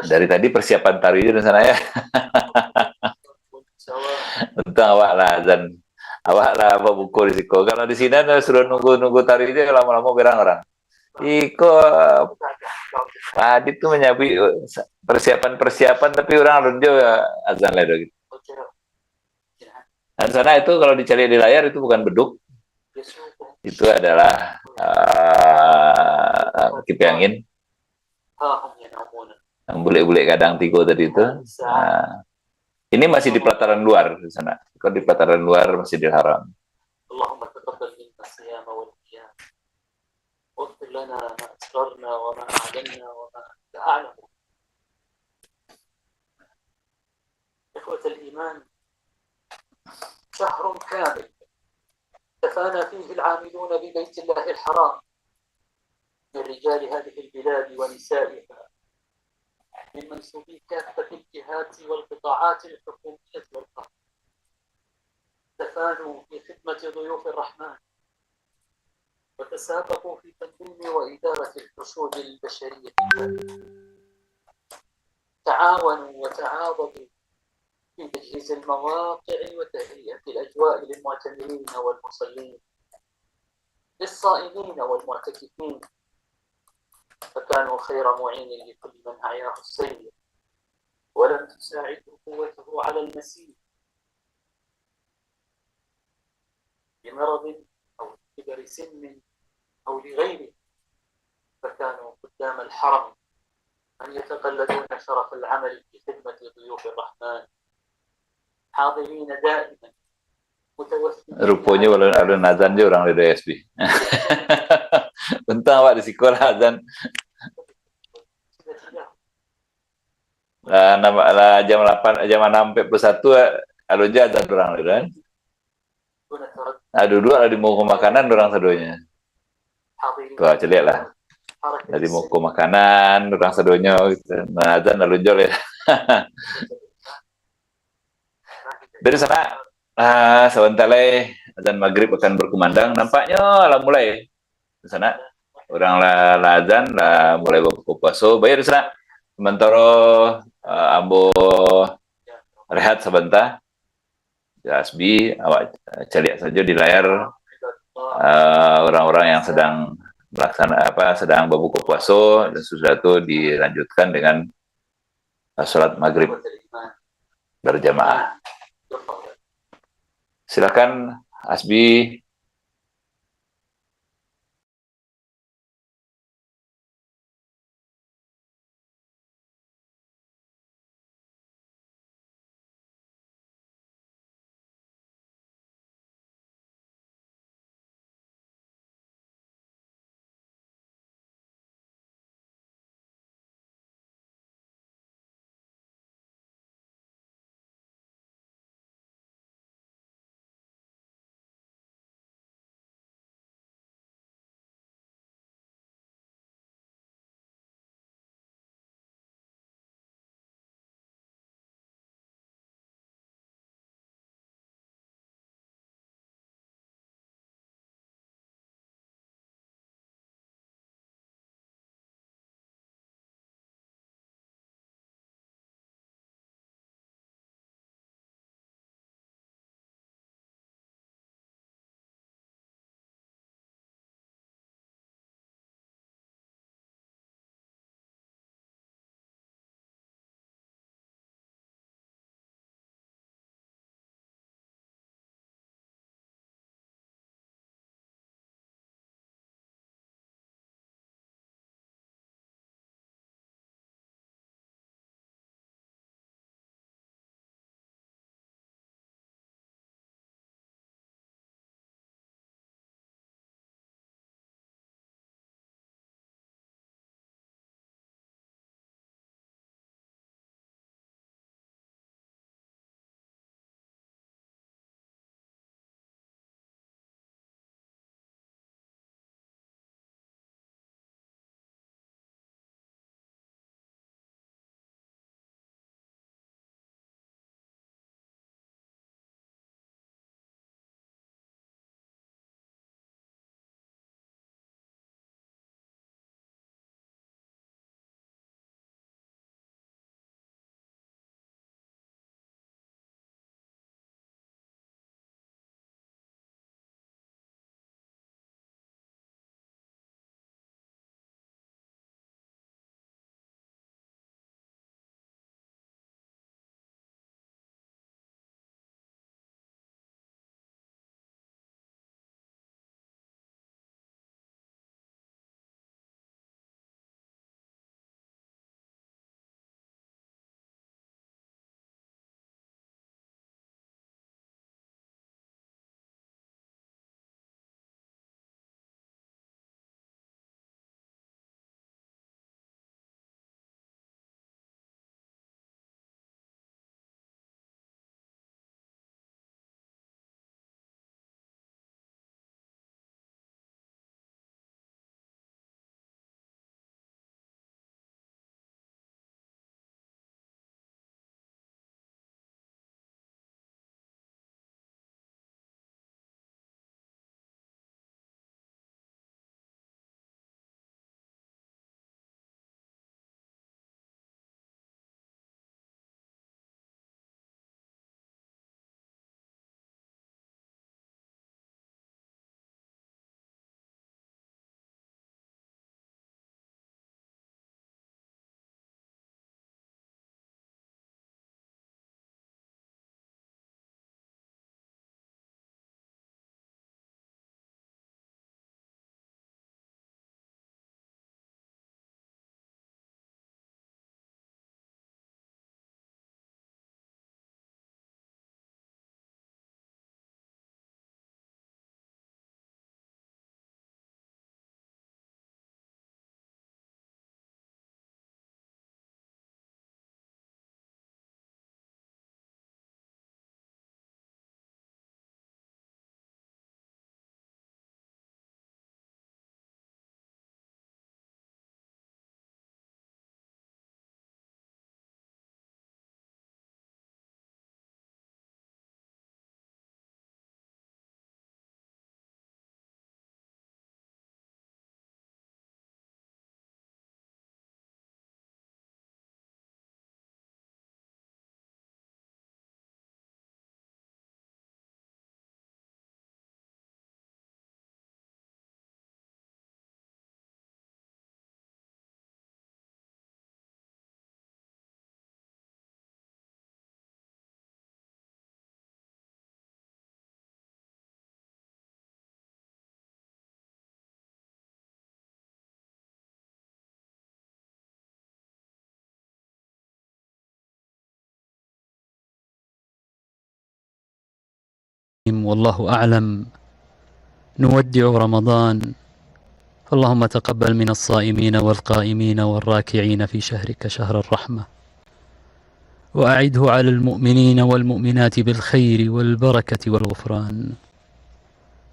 dari tadi, persiapan taruhnya di sana ya. Tentang awak lah azan, awak lah apa buku risiko. Kalau di sini suruh nunggu taruhnya lama-lama berang orang. Iko tadi tuh menyabi persiapan tapi orang runjo azan ledo gitu. Dan sana itu kalau dicari di layar itu bukan beduk, itu adalah kipas angin yang bule-bule kadang tigo tadi itu. Nah, ini masih di pelataran luar di sana. Kalau di pelataran luar Masjidil Haram. Allahumma taqabbal minna siyama wal qiyam. Waghfir lana ma asrarna wa ma a'lanna wa ma anta a'lam. إخوة الإيمان، شهر كامل تفانى فيه العاملون ببيت الله الحرام من رجال هذه البلاد ونسائها، من منسوبي كافة الجهات والقطاعات الحكومية والقهرية، تفانوا في خدمة ضيوف الرحمن وتسابقوا في تنظيم وإدارة الحشود البشرية، تعاونوا وتعاضدوا في تجهيز المواقع وتهيئة الأجواء للمعتمرين والمصلين، للصائمين والمعتكفين، فكانوا خير معين لكل من أعياه السير ولم تساعده قوته على المسير بمرض أو كبر سن أو لغيره، فكانوا قدام الحرم أن يتقلدون شرف العمل في خدمة ضيوف الرحمن، حاضرين دائما متوفين. Rupanya walau ada azan je orang dari SB. Untung awak di sekolah azan. Lah jam 8 jam 6.41 ada je azan orang itu kan. Ada dua di mau makanan orang sadonya. Tuh celik lah. Dari mau makanan orang sadonya gitu. Nah azan lalu jol ya. Dari sana sebentar lagi azan maghrib akan berkumandang. Nampaknya lah mulai di sana orang lah azan lah mulai berbuka puasa. Bayar di sana. Sementara ambo rehat sebentar. Asbi awak cari saja di layar orang-orang yang sedang sedang berbuka puasa dan sudah itu dilanjutkan dengan sholat maghrib berjamaah. Silakan Asbi. والله أعلم نودع رمضان، فاللهم تقبل من الصائمين والقائمين والراكعين في شهرك شهر الرحمة، وأعده على المؤمنين والمؤمنات بالخير والبركة والغفران.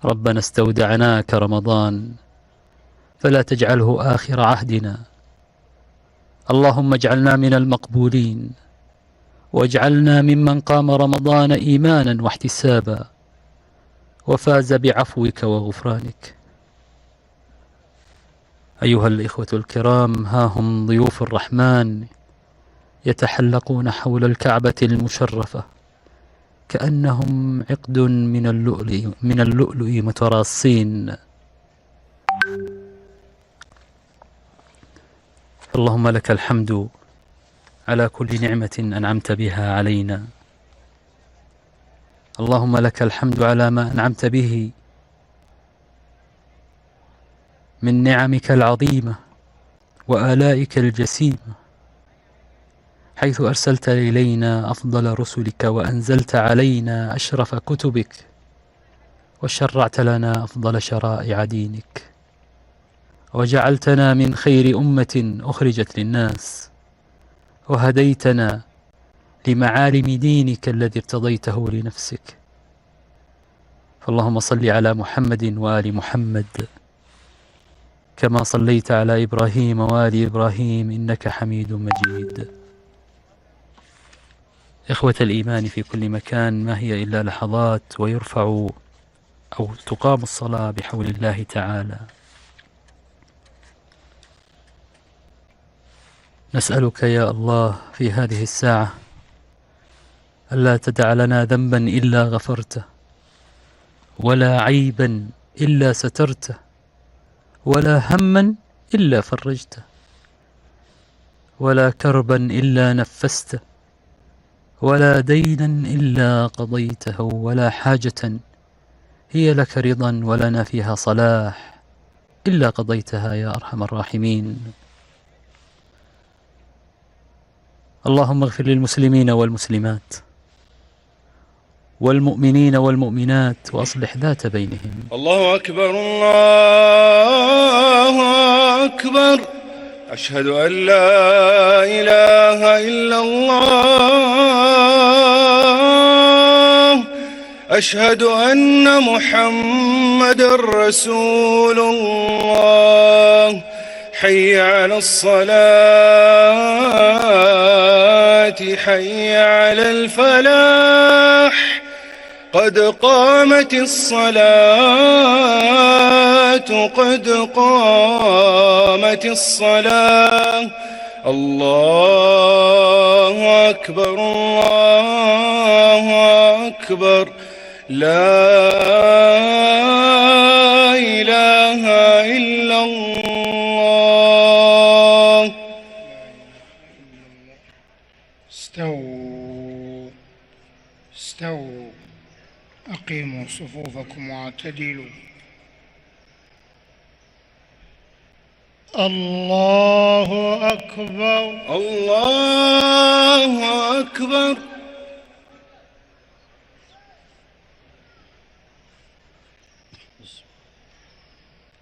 ربنا استودعناك رمضان فلا تجعله آخر عهدنا، اللهم اجعلنا من المقبولين، واجعلنا ممن قام رمضان إيمانا واحتسابا وفاز بعفوك وغفرانك. أيها الإخوة الكرام، ها هم ضيوف الرحمن يتحلقون حول الكعبة المشرفة كأنهم عقد من اللؤلؤ متراصين. اللهم لك الحمد على كل نعمة أنعمت بها علينا، اللهم لك الحمد على ما أنعمت به من نعمك العظيمة وآلائك الجسيمة، حيث أرسلت إلينا أفضل رسلك، وأنزلت علينا أشرف كتبك، وشرعت لنا أفضل شرائع دينك، وجعلتنا من خير أمة أخرجت للناس، وهديتنا لمعالم دينك الذي ارتضيته لنفسك. فاللهم صل على محمد وآل محمد كما صليت على إبراهيم وآل إبراهيم إنك حميد مجيد. إخوة الإيمان في كل مكان، ما هي إلا لحظات ويرفع أو تقام الصلاة بحول الله تعالى. نسألك يا الله في هذه الساعة ألا تدع لنا ذنبا إلا غفرته، ولا عيبا إلا سترته، ولا هما إلا فرجته، ولا كربا إلا نفسته، ولا دينا إلا قضيته، ولا حاجة هي لك رضا ولنا فيها صلاح إلا قضيتها يا أرحم الراحمين. اللهم اغفر للمسلمين والمسلمات والمؤمنين والمؤمنات وأصلح ذات بينهم. الله أكبر الله أكبر، أشهد أن لا إله إلا الله، أشهد أن محمد رسول الله. حي على الصلاة، حي على الفلاح، قد قامت الصلاة، قد قامت الصلاة. الله أكبر الله أكبر، لا إله إلا الله. استووا استووا، أقيموا صفوفكم واعتدلوا. الله أكبر الله أكبر.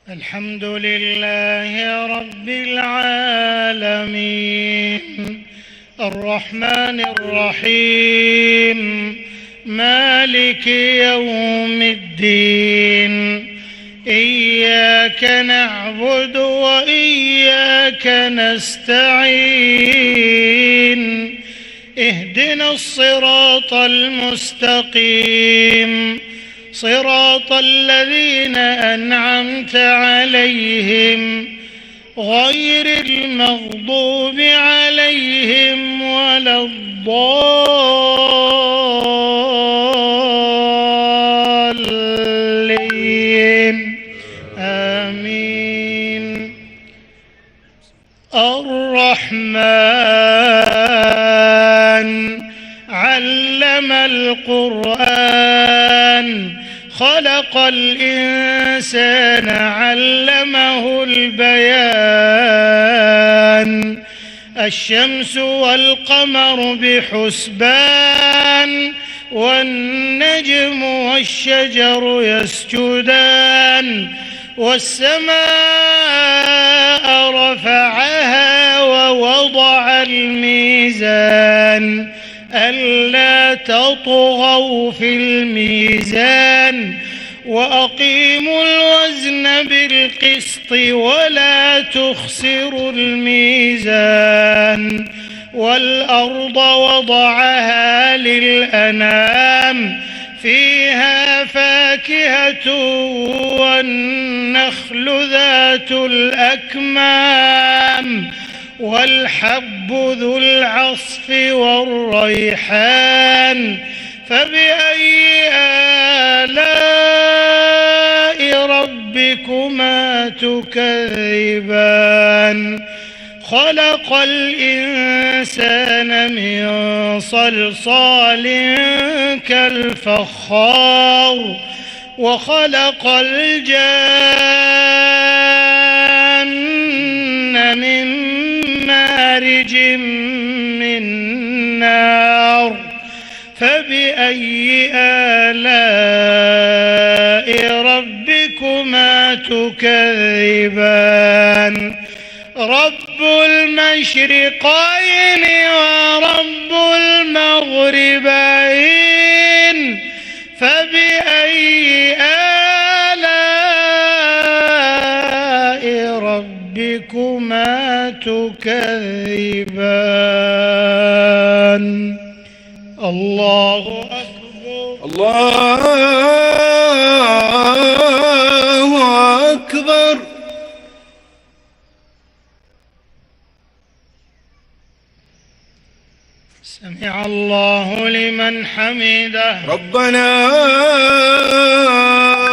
الحمد لله رب العالمين، الرحمن الرحيم، مالك يوم الدين. إياك نعبد وإياك نستعين، اهدنا الصراط المستقيم، صراط الذين أنعمت عليهم غير المغضوب عليهم ولا الضالين، آمين. الرحمن علم القرآن، خلق الإنسان علمه البيان. الشمس والقمر بحسبان، والنجم والشجر يسجدان والسماء رفعها ووضع الميزان ألا تطغوا في الميزان وأقيموا الوزن بالقسط ولا تخسروا الميزان والأرض وضعها للأنام فيها فاكهة والنخل ذات الأكمام والحب ذو العصف والريحان فبأي آلاء ربكما تكذبان خلق الإنسان من صلصال كالفخار وخلق الجان من مارج من نار فبأي آلاء ربكما تكذبان رب المشرقين ورب المغربين فبأي آلاء ربكما تكذبان الله أكبر الله أكبر سمع الله لمن حمده ربنا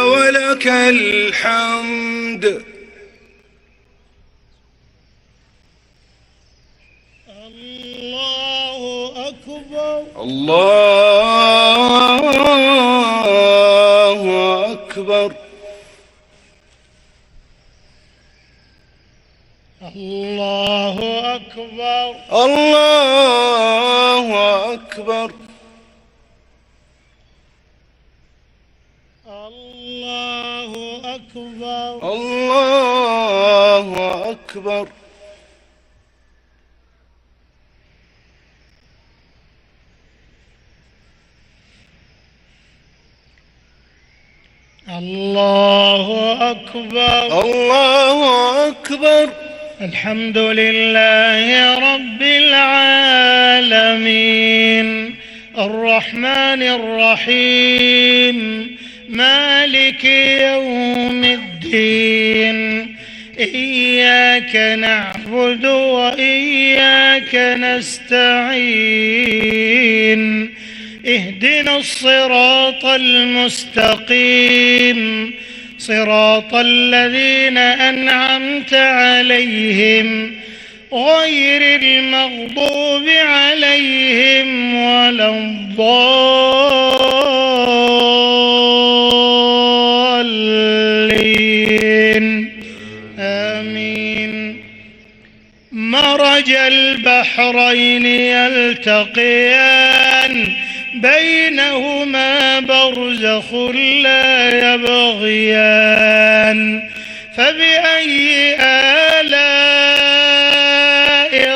ولك الحمد الله أكبر الله أكبر الله أكبر الله أكبر الله أكبر الله أكبر الله أكبر الله أكبر الحمد لله رب العالمين الرحمن الرحيم مالك يوم الدين إياك نعبد وإياك نستعين اهدنا الصراط المستقيم صراط الذين أنعمت عليهم غير المغضوب عليهم ولا الضالين آمين مرج البحرين يلتقيان بينهما برزخ لا يبغيان فبأي آلاء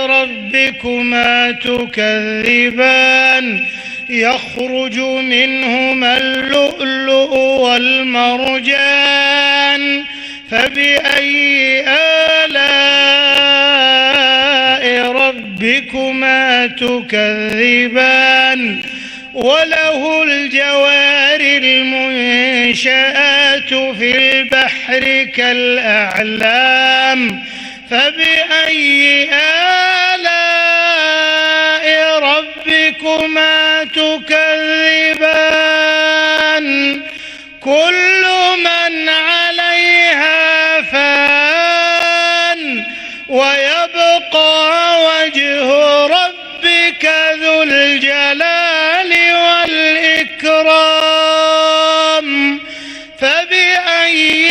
ربكما تكذبان يخرج منهما اللؤلؤ والمرجان فبأي آلاء ربكما تكذبان وله الجوار المنشآت في البحر كالأعلام فبأي آلاء ربكما تكذبان كل من عليها فان ويبقى وجه ربك ذو الجلال والإكرام فبأي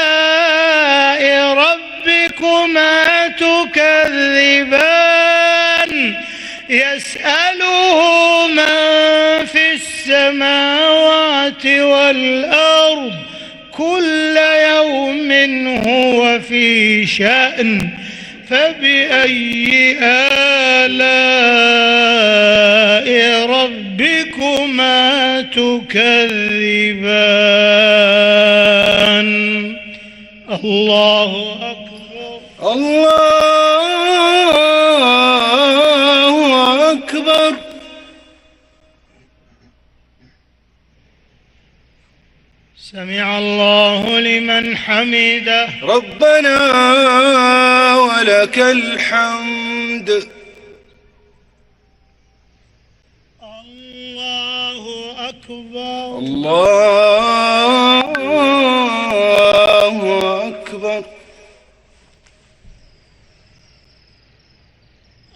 آلاء ربكما تكذبان يسأله من في السماوات والأرض كل يوم هو في شأن فبأي آلاء ربكما تكذبان الله أكبر الله أكبر سمع الله لمن حمده ربنا ولك الحمد الله أكبر الله أكبر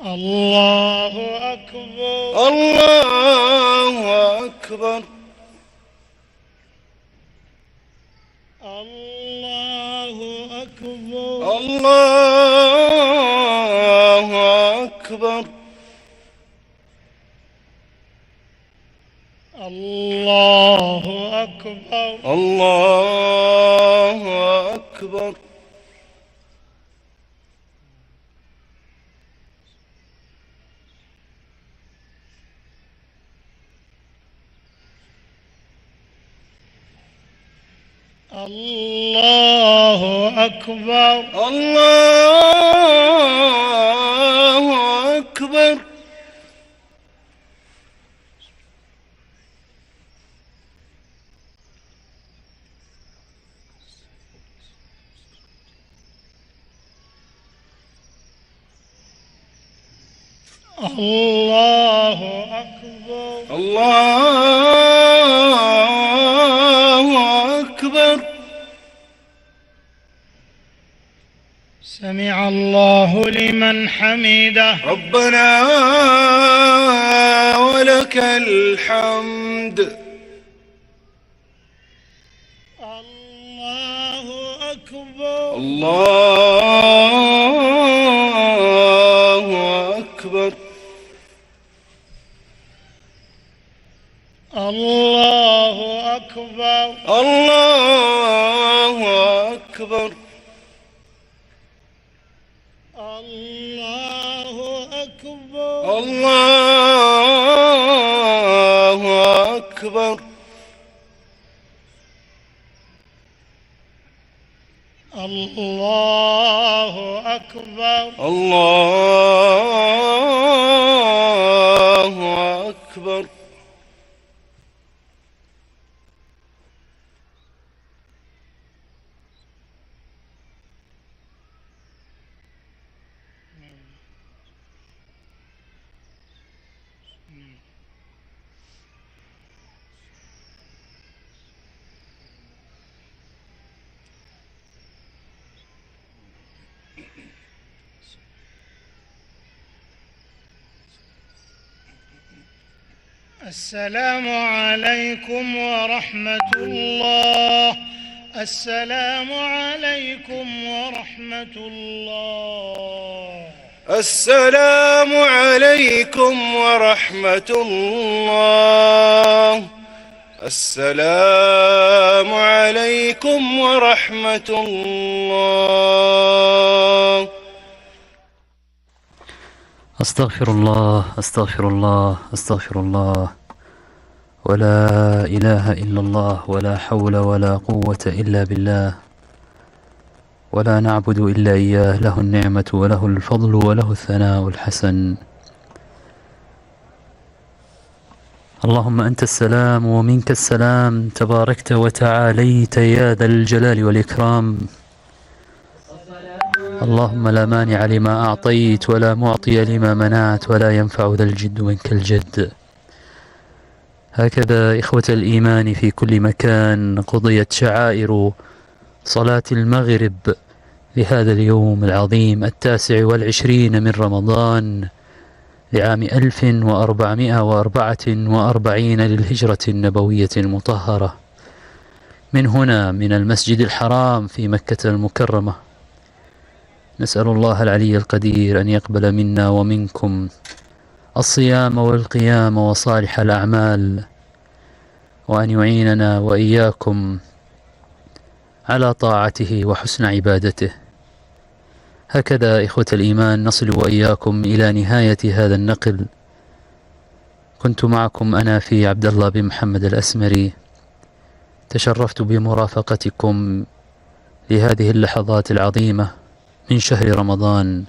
الله أكبر الله أكبر الله أكبر الله أكبر الله أكبر الله أكبر الله أكبر الله أكبر الله أكبر الله أكبر سمع الله لمن حمده ربنا ولك الحمد الله أكبر الله أكبر الله أكبر الله أكبر الله أكبر الله أكبر الله أكبر الله أكبر السلام عليكم ورحمة الله السلام عليكم ورحمة الله السلام عليكم ورحمة الله السلام عليكم ورحمة الله أستغفر الله أستغفر الله أستغفر الله ولا إله إلا الله ولا حول ولا قوة إلا بالله ولا نعبد إلا إياه له النعمة وله الفضل وله الثناء الحسن اللهم أنت السلام ومنك السلام تباركت وتعاليت يا ذا الجلال والإكرام اللهم لا مانع لما أعطيت ولا معطي لما منعت ولا ينفع ذا الجد منك الجد هكذا إخوة الإيمان في كل مكان قضيت شعائر صلاة المغرب لهذا اليوم العظيم 29 من رمضان لعام 1444 للهجرة النبوية المطهرة من هنا من المسجد الحرام في مكة المكرمة نسأل الله العلي القدير أن يقبل منا ومنكم الصيام والقيام وصالح الأعمال، وأن يعيننا وإياكم على طاعته وحسن عبادته. هكذا إخوة الإيمان نصل وإياكم إلى نهاية هذا النقل. كنت معكم أنا في عبد الله بن محمد الأسمري، تشرفت بمرافقتكم لهذه اللحظات العظيمة من شهر رمضان.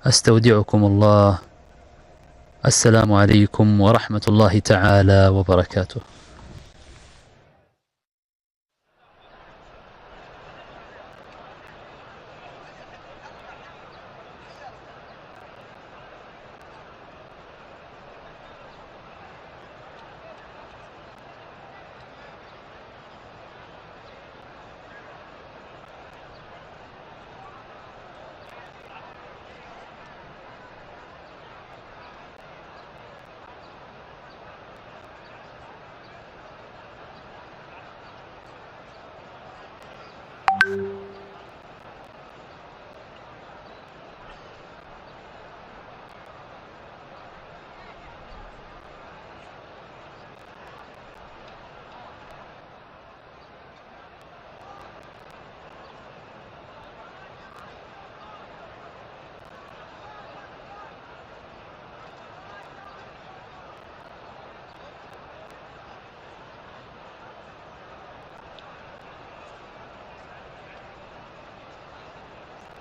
أستودعكم الله. السلام عليكم ورحمة الله تعالى وبركاته.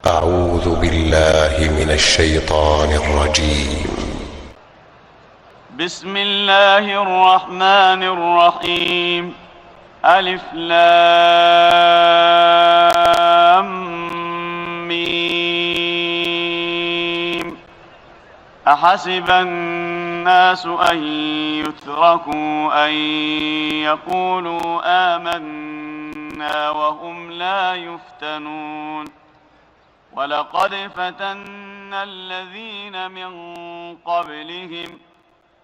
أعوذ بالله من الشيطان الرجيم. بسم الله الرحمن الرحيم. ألف لام ميم. أحسب الناس أن يتركوا أن يقولوا آمنا وهم لا يفتنون. ولقد فتنا الذين من قبلهم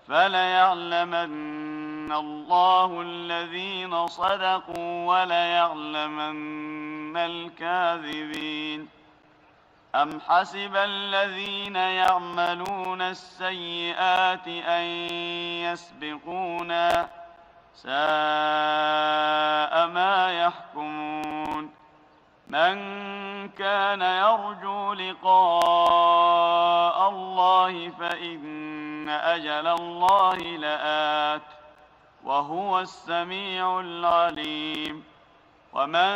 فليعلمن الله الذين صدقوا وليعلمن الكاذبين. أم حسب الذين يعملون السيئات أن يسبقونا ساء ما يحكمون. من كان يرجو لقاء الله فإن أجل الله لآت وهو السميع العليم. ومن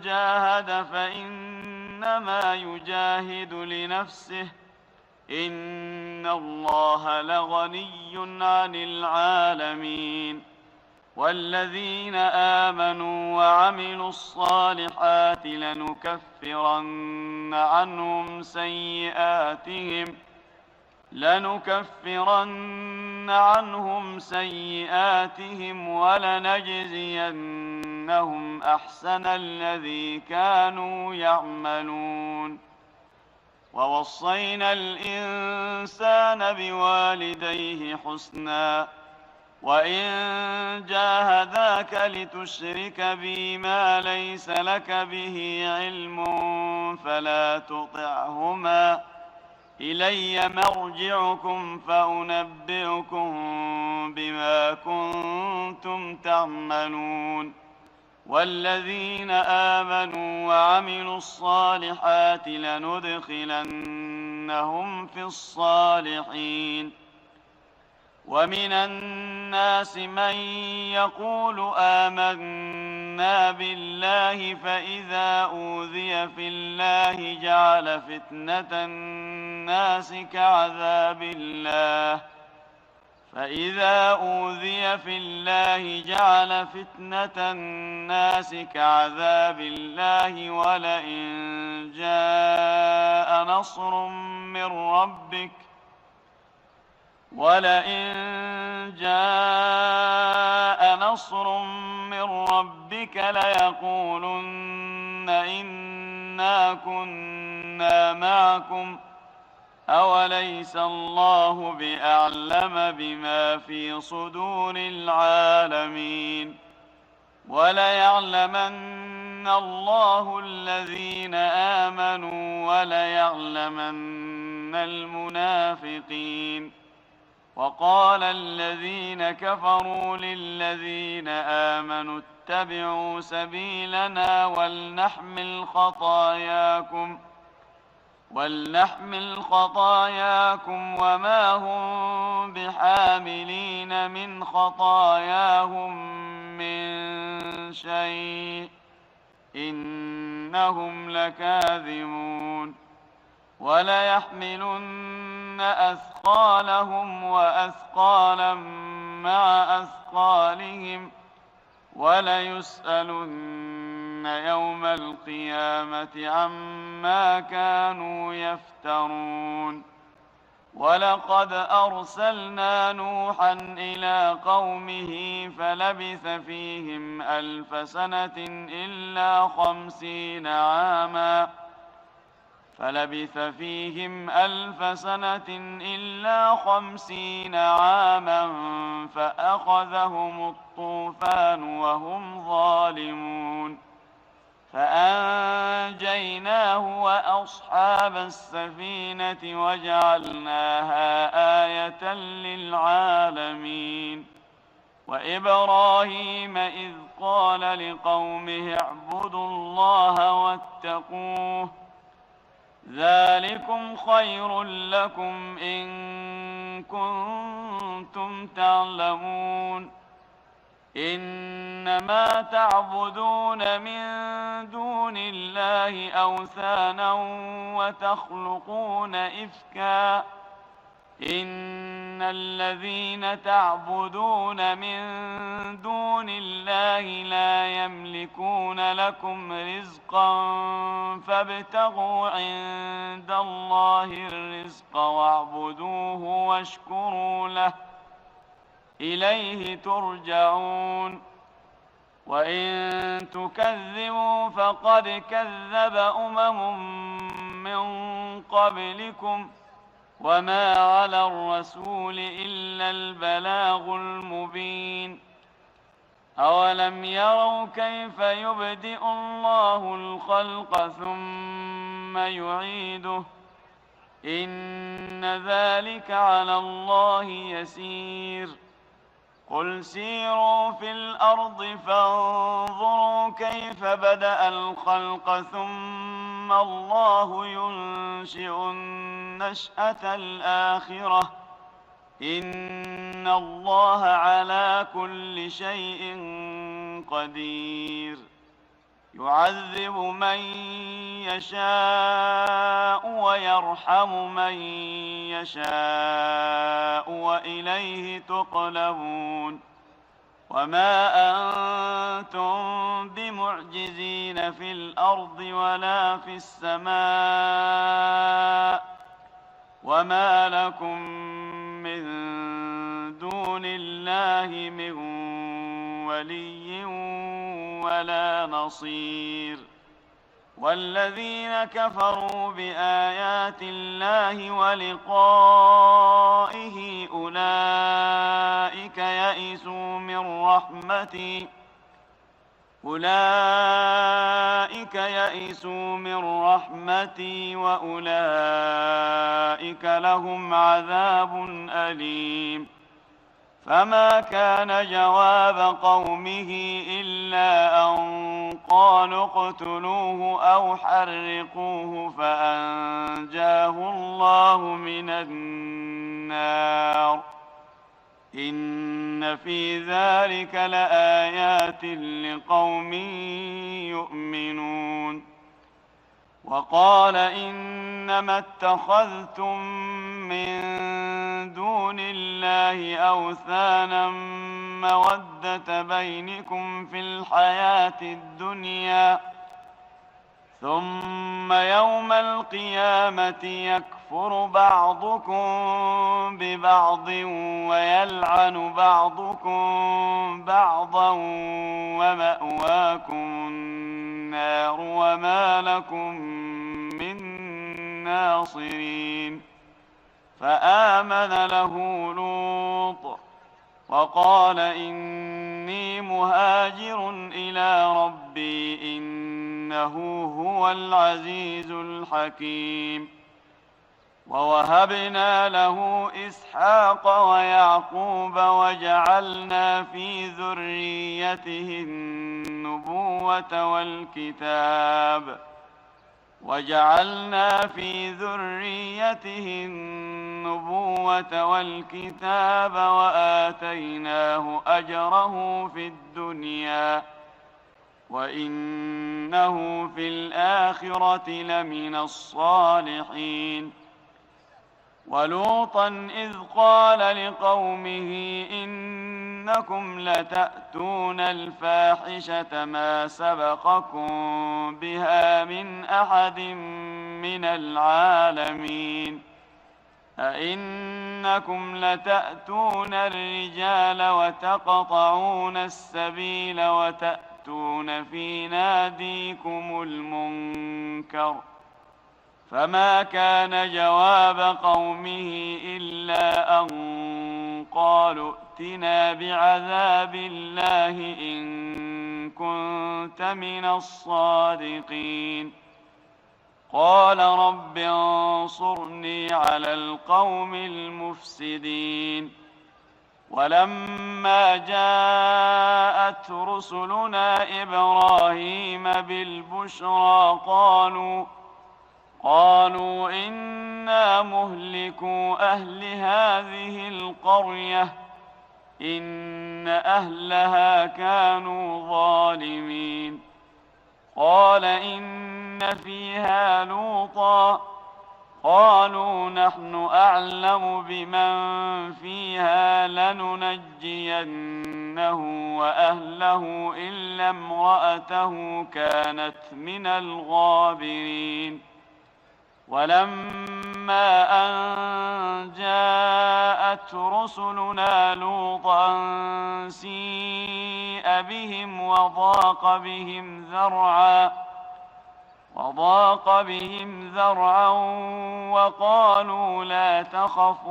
جاهد فإنما يجاهد لنفسه إن الله لغني عن العالمين. والذين آمنوا وعملوا الصالحات لنكفرن عنهم سيئاتهم ولنجزينهم أحسن الذي كانوا يعملون. ووصينا الإنسان بوالديه حسنا وإن جاهداك لتشرك بي ما ليس لك به علم فلا تطعهما إلي مرجعكم فأنبئكم بما كنتم تعملون. والذين آمنوا وعملوا الصالحات لندخلنهم في الصالحين. ومن الناس من يقول آمنا بالله فإذا أوذي في الله جعل فتنة الناس كعذاب الله ولئن جاء نصر من ربك ليقولن إنا كنا معكم أوليس الله بأعلم بما في صدور العالمين. وليعلمن الله الذين آمنوا وليعلمن المنافقين. وقال الذين كفروا للذين آمنوا اتبعوا سبيلنا ولنحمل خطاياكم وما هم بحاملين من خطاياهم من شيء إنهم لكاذبون. وليحملن أثقالهم وأثقالا مع أثقالهم وليسألن يوم القيامة عما كانوا يفترون. ولقد أرسلنا نوحا إلى قومه فلبث فيهم 1000 سنة إلا 50 عاما فأخذهم الطوفان وهم ظالمون فأنجيناه وأصحاب السفينة وجعلناها آية للعالمين. وإبراهيم إذ قال لقومه اعبدوا الله واتقوه ذلكم خير لكم إن كنتم تعلمون. إنما تعبدون من دون الله أوثانا وتخلقون إفكا إن الذين تعبدون من دون الله لا يملكون لكم رزقا فابتغوا عند الله الرزق واعبدوه واشكروا له إليه ترجعون. وإن تكذبوا فقد كذب من قبلكم وما على الرسول إلا البلاغ المبين. أولم يروا كيف يبدئ الله الخلق ثم يعيده إن ذلك على الله يسير. قل سيروا في الأرض فانظروا كيف بدأ الخلق ثم الله ينشئ النشأة الآخرة إن الله على كل شيء قدير. يعذب من يشاء ويرحم من يشاء وإليه تقلبون. وما أنتم بمعجزين في الأرض ولا في السماء وما لكم من دون الله من ولي ولا نصير. والذين كفروا بآيات الله ولقائه أولئك يئسوا من رحمتي وأولئك لهم عذاب أليم. فما كان جواب قومه إلا أن قالوا اقتلوه أو حرقوه فأنجاه الله من النار. إن في ذلك لآيات لقوم يؤمنون. وقال إنما اتخذتم من دون الله أوثانا مودة بينكم في الحياة الدنيا ثم يوم القيامة يكفر بعضكم ببعض ويلعن بعضكم بعضا ومأواكم النار وما لكم من ناصرين. فآمن له لوط وقال إني مهاجر إلى ربي إنه هو العزيز الحكيم. ووهبنا له إسحاق ويعقوب وجعلنا في ذريته النبوة والكتاب وآتيناه أجره في الدنيا وإنه في الآخرة لمن الصالحين. ولوطا إذ قال لقومه إنكم لتأتون الفاحشة ما سبقكم بها من أحد من العالمين أئنكم لتأتون الرجال وتقطعون السبيل وتأتون في ناديكم المنكر. فما كان جواب قومه إلا أن قالوا ائتنا بعذاب الله إن كنت من الصادقين. قال رب انصرني على القوم المفسدين. ولما جاءت رسلنا إبراهيم بالبشرى قالوا إنا مهلكو أهل هذه القرية إن أهلها كانوا ظالمين. قال إن فيها لوطا قالوا نحن أعلم بمن فيها لننجينه وأهله إلا امرأته كانت من الغابرين. ولما أن جاءت رسلنا لوطا سيء بهم وضاق بهم ذرعا وقالوا لا تخف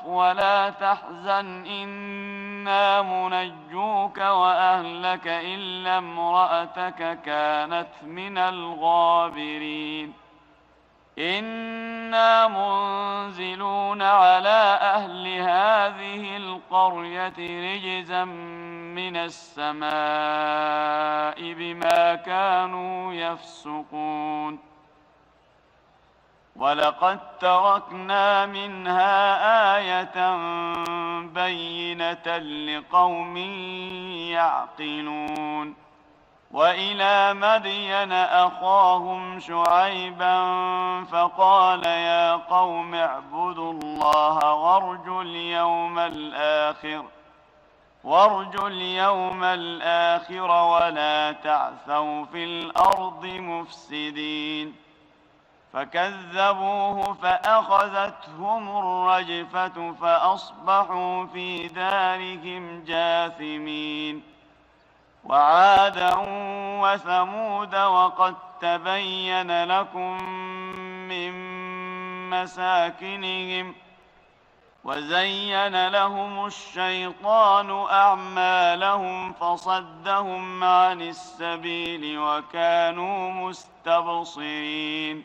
ولا تحزن إنا منجوك وأهلك إلا امرأتك كانت من الغابرين. إنا منزلون على أهل هذه القرية رجزا من السماء بما كانوا يفسقون. ولقد تركنا منها آية بينة لقوم يعقلون. وإلى مدين أخاهم شعيبا فقال يا قوم اعبدوا الله وارجوا اليوم الآخر ولا تعثوا في الأرض مفسدين. فكذبوه فأخذتهم الرجفة فأصبحوا في دارهم جاثمين. وعادا وثمود وقد تبين لكم من مساكنهم وزين لهم الشيطان أعمالهم فصدهم عن السبيل وكانوا مستبصرين.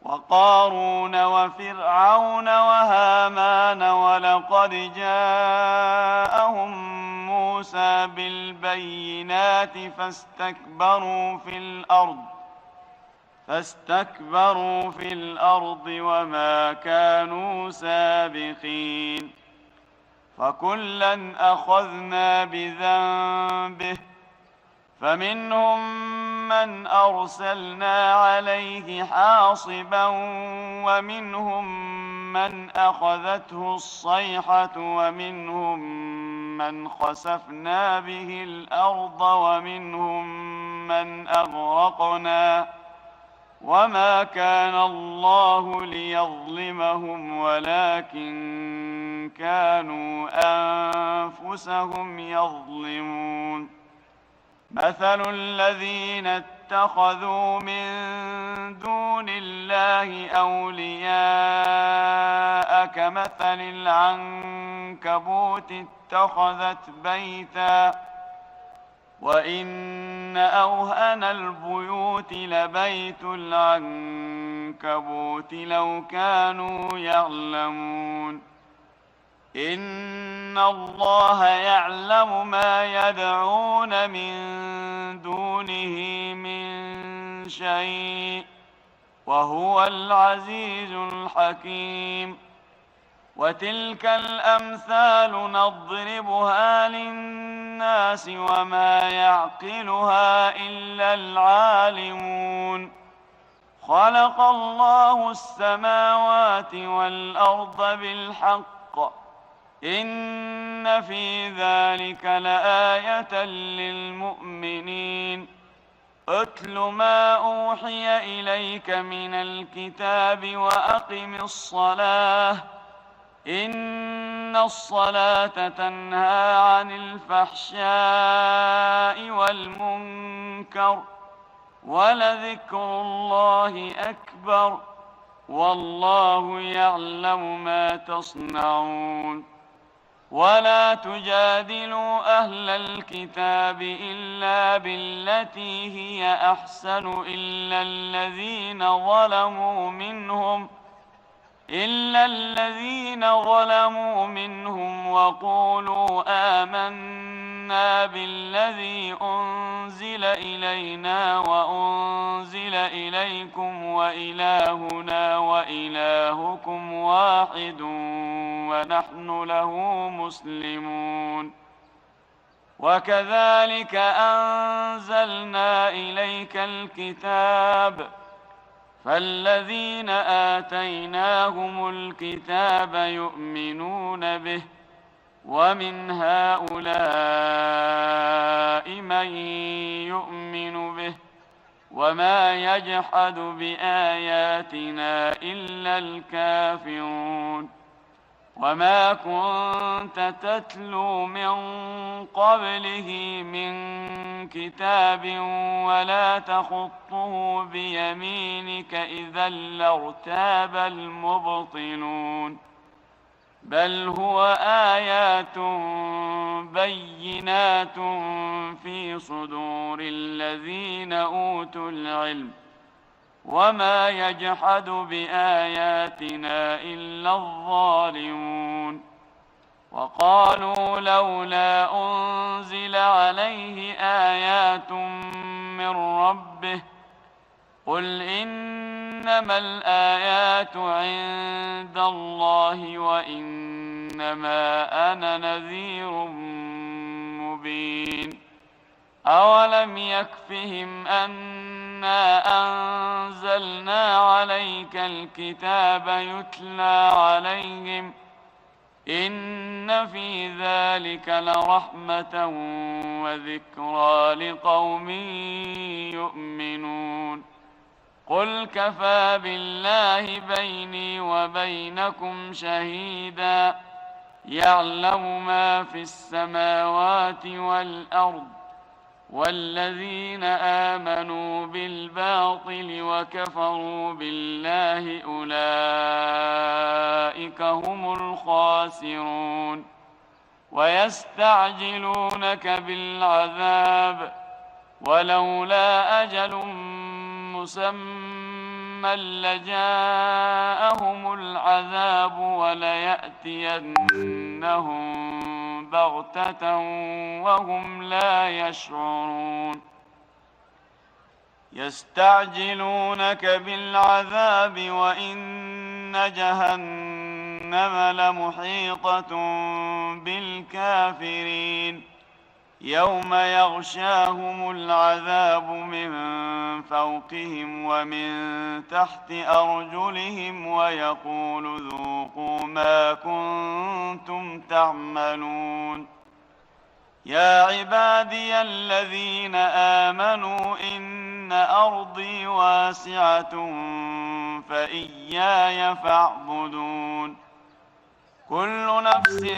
وقارون وفرعون وهامان ولقد جاءهم موسى بالبينات فاستكبروا في الأرض وما كانوا سابقين. فكلا أخذنا بذنبه فمنهم من أرسلنا عليه حاصبا ومنهم من أخذته الصيحة ومنهم من خسفنا به الأرض ومنهم من أغرقنا وما كان الله ليظلمهم ولكن كانوا أنفسهم يظلمون. مثل الذين اتخذوا من دون الله أولياء كمثل العنكبوت اتخذت بيتا وإن أوهن البيوت لبيت العنكبوت لو كانوا يعلمون إن الله يعلم ما يدعون من دونه من شيء وهو العزيز الحكيم وتلك الأمثال نضربها للناس وما يعقلها إلا العالمون خلق الله السماوات والأرض بالحق إن في ذلك لآية للمؤمنين اتل ما أوحي إليك من الكتاب وأقم الصلاة إن الصلاة تنهى عن الفحشاء والمنكر ولذكر الله أكبر والله يعلم ما تصنعون ولا تجادلوا أهل الكتاب إلا بالتي هي أحسن إلا الذين ظلموا منهم وقولوا آمنا بالذي أنزل إلينا وأنزل إليكم وإلهنا وإلهكم واحد ونحن له مسلمون وكذلك أنزلنا إليك الكتاب فالذين آتيناهم الكتاب يؤمنون به ومن هؤلاء من يؤمن به وما يجحد بآياتنا إلا الكافرون وما كنت تتلو من قبله من كتاب ولا تخطه بيمينك إذا لارتاب المبطلون بل هو آيات بينات في صدور الذين أوتوا العلم وما يجحد بآياتنا إلا الظالمون وقالوا لولا أنزل عليه آيات من ربه قل إنما الآيات عند الله وإنما أنا نذير مبين أولم يكفهم أنا أنزلنا عليك الكتاب يتلى عليهم إن في ذلك لرحمة وذكرى لقوم يؤمنون قل كفى بالله بيني وبينكم شهيدا يعلم ما في السماوات والأرض والذين آمنوا بالباطل وكفروا بالله أولئك هم الخاسرون ويستعجلونك بالعذاب ولولا أجل مسمى لجاءهم العذاب وليأتينهم بغتة وهم لا يشعرون يستعجلونك بالعذاب وإن جهنم لمحيطة بالكافرين يوم يغشاهم العذاب من فوقهم ومن تحت أرجلهم ويقول ذوقوا ما كنتم تعملون يا عبادي الذين آمنوا إن أرضي واسعة فإياي فاعبدون كل نفس